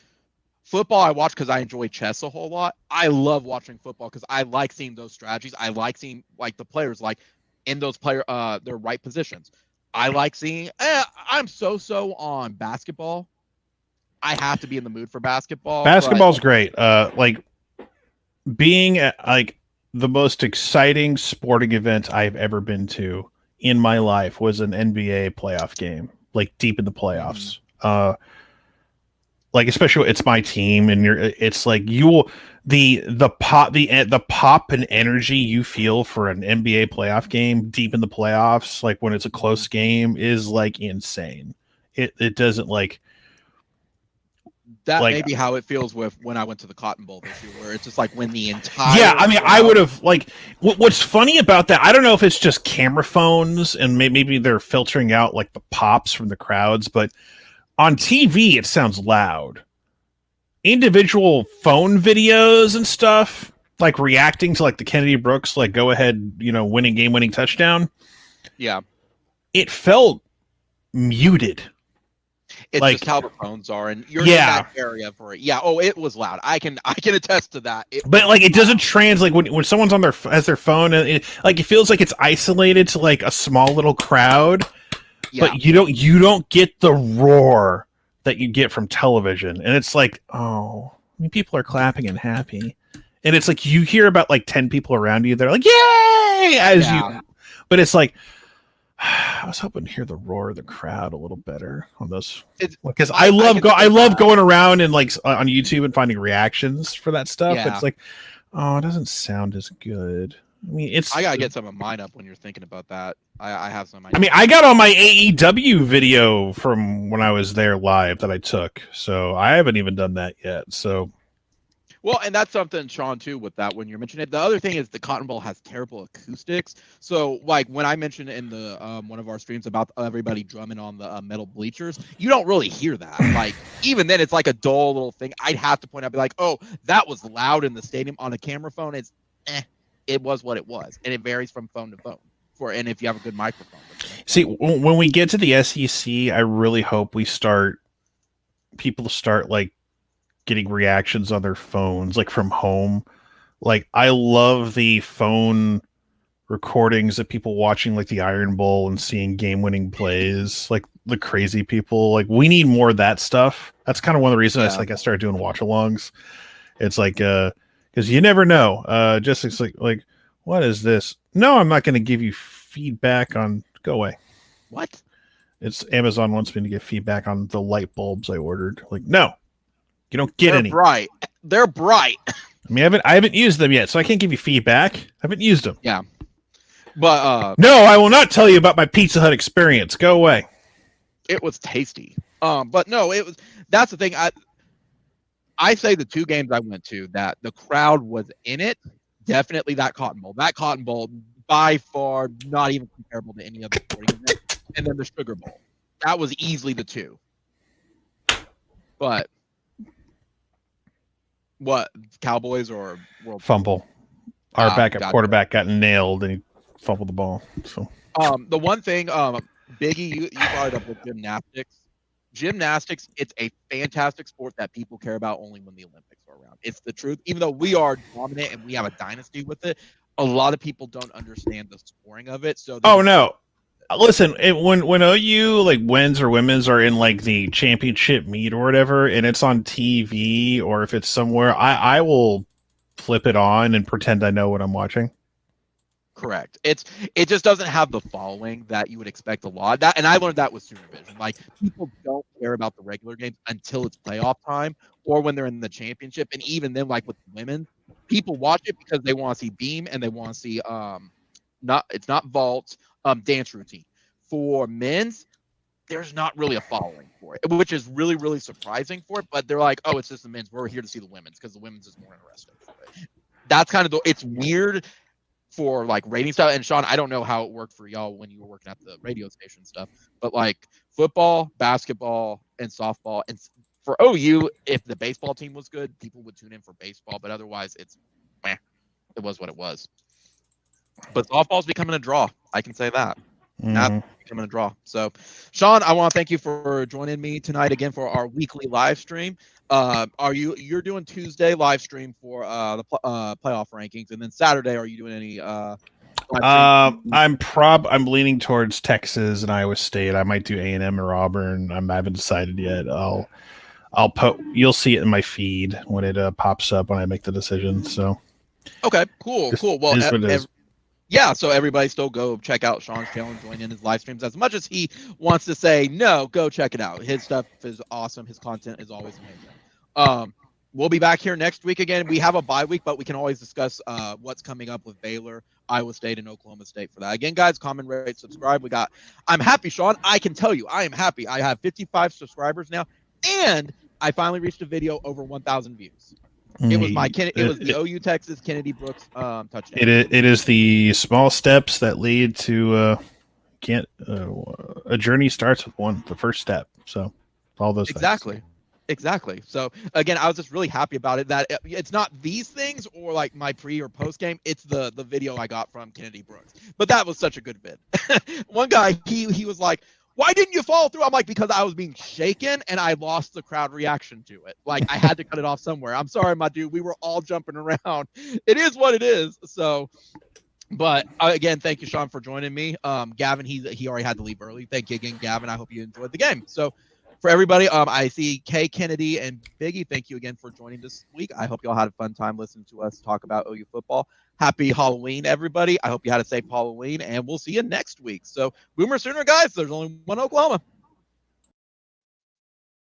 football, I watch because I enjoy chess a whole lot. I love watching football because I like seeing those strategies. I like seeing like the players like in those their right positions. I like seeing. I'm so on basketball. I have to be in the mood for basketball. Basketball's great. Like being at like the most exciting sporting event I've ever been to in my life was an NBA playoff game, like deep in the playoffs. Like especially it's my team, and it's like the pop and energy you feel for an NBA playoff game deep in the playoffs, like when it's a close game, is like insane. It doesn't like That Like, may be how it feels with when I went to the Cotton Bowl this year, where it's just like when the entire yeah, I mean, I would have like. What's funny about that? I don't know if it's just camera phones and maybe they're filtering out like the pops from the crowds, but on TV it sounds loud. Individual phone videos and stuff, like reacting to like the Kennedy Brooks like go ahead, winning touchdown. Yeah, it felt muted. it's Like, just how the phones are, and you're yeah. in that area for it. Yeah, it was loud. I can attest to that. But like, it doesn't translate when someone's on their phone, and it feels like it's isolated to like a small little crowd. Yeah. But you don't get the roar that you get from television, and it's like, oh, I mean, people are clapping and happy, and it's like you hear about like 10 people around you, they're like, yay, but it's like, I was hoping to hear the roar of the crowd a little better on those, because I love going around and like on YouTube and finding reactions for that stuff. Yeah. It's like, oh, it doesn't sound as good. I mean, I gotta get some of mine up when you're thinking about that. I have some. I mean, I got on my AEW video from when I was there live that I took, so I haven't even done that yet. So, well, and that's something, Sean, too, with that when you're mentioning it. The other thing is the Cotton Bowl has terrible acoustics. So, like when I mentioned in the one of our streams about everybody drumming on the metal bleachers, you don't really hear that. Like even then, it's like a dull little thing. I'd have to point out, be like, oh, that was loud in the stadium. On a camera phone, it's it was what it was, and it varies from phone to phone. And if you have a good microphone. See, when we get to the SEC, I really hope people start like getting reactions on their phones, like from home. Like, I love the phone recordings of people watching like the Iron Bowl and seeing game-winning plays, like the crazy people. Like, we need more of that stuff. That's kind of one of the reasons I started doing watch-alongs. It's like, because you never know. Just it's like, what is this? No, I'm not going to give you feedback on. Go away. What? It's Amazon wants me to give feedback on the light bulbs I ordered. Like, no, you don't get any. Bright. They're bright. I mean, I haven't used them yet, so I can't give you feedback. I haven't used them. Yeah. But no, I will not tell you about my Pizza Hut experience. Go away. It was tasty. But no, it was. That's the thing. I say the two games I went to that the crowd was in it. Definitely that Cotton Bowl. That Cotton Bowl, by far, not even comparable to any other sporting event. And then the Sugar Bowl. That was easily the two. But what, Cowboys or World Fumble? Our backup quarterback got nailed and he fumbled the ball. So the one thing, Biggie, you brought it up with gymnastics. Gymnastics, it's a fantastic sport that people care about only when the Olympics are around. It's the truth. Even though we are dominant and we have a dynasty with it, a lot of people don't understand the scoring of it. So no. Listen, when OU like men's or women's are in like the championship meet or whatever, and it's on TV or if it's somewhere, I will flip it on and pretend I know what I'm watching. Correct. It just doesn't have the following that you would expect a lot. And I learned that with Supervision. Like, people don't care about the regular games until it's playoff time or when they're in the championship. And even then, like with women, people watch it because they want to see beam and they want to see it's not vault, dance routine. For men's, there's not really a following for it, which is really, really surprising for it. But they're like, oh, it's just the men's. We're here to see the women's because the women's is more interesting. That's kind of it's weird for like rating stuff. And Sean, I don't know how it worked for y'all when you were working at the radio station stuff, but like football, basketball, and softball, and for OU, if the baseball team was good, people would tune in for baseball, but otherwise it was what it was. But softball's becoming a draw. I can say that. That's becoming a draw. So, Sean, I want to thank you for joining me tonight again for our weekly live stream. You're doing Tuesday live stream for the playoff rankings, and then Saturday, are you doing any I'm leaning towards Texas and Iowa State. I might do A&M or Auburn. I haven't decided yet. You'll see it in my feed when it pops up when I make the decision. So okay, cool. Well, yeah, so everybody still go check out Sean's channel and join in his live streams. As much as he wants to say no, go check it out. His stuff is awesome. His content is always amazing. We'll be back here next week again. We have a bye week, but we can always discuss what's coming up with Baylor, Iowa State, and Oklahoma State for that. Again, guys, comment, rate, subscribe. I'm happy, Sean. I can tell you, I am happy. I have 55 subscribers now, and I finally reached a video over 1,000 views. It was the OU Texas Kennedy Brooks touchdown. It is the small steps that lead to a journey starts with the first step. So all those things. Exactly. So again, I was just really happy about it. That it's not these things or like my pre or post game. It's the video I got from Kennedy Brooks. But that was such a good vid. One guy, he was like, "Why didn't you follow through?" I'm like, "Because I was being shaken and I lost the crowd reaction to it. Like I had to cut it off somewhere. I'm sorry, my dude. We were all jumping around. It is what it is." So. But again, thank you, Sean, for joining me. Gavin, he already had to leave early. Thank you again, Gavin. I hope you enjoyed the game. So. For everybody, I see Kay, Kennedy, and Biggie. Thank you again for joining this week. I hope you all had a fun time listening to us talk about OU football. Happy Halloween, everybody. I hope you had a safe Halloween, and we'll see you next week. So, Boomer Sooner, guys. There's only one Oklahoma.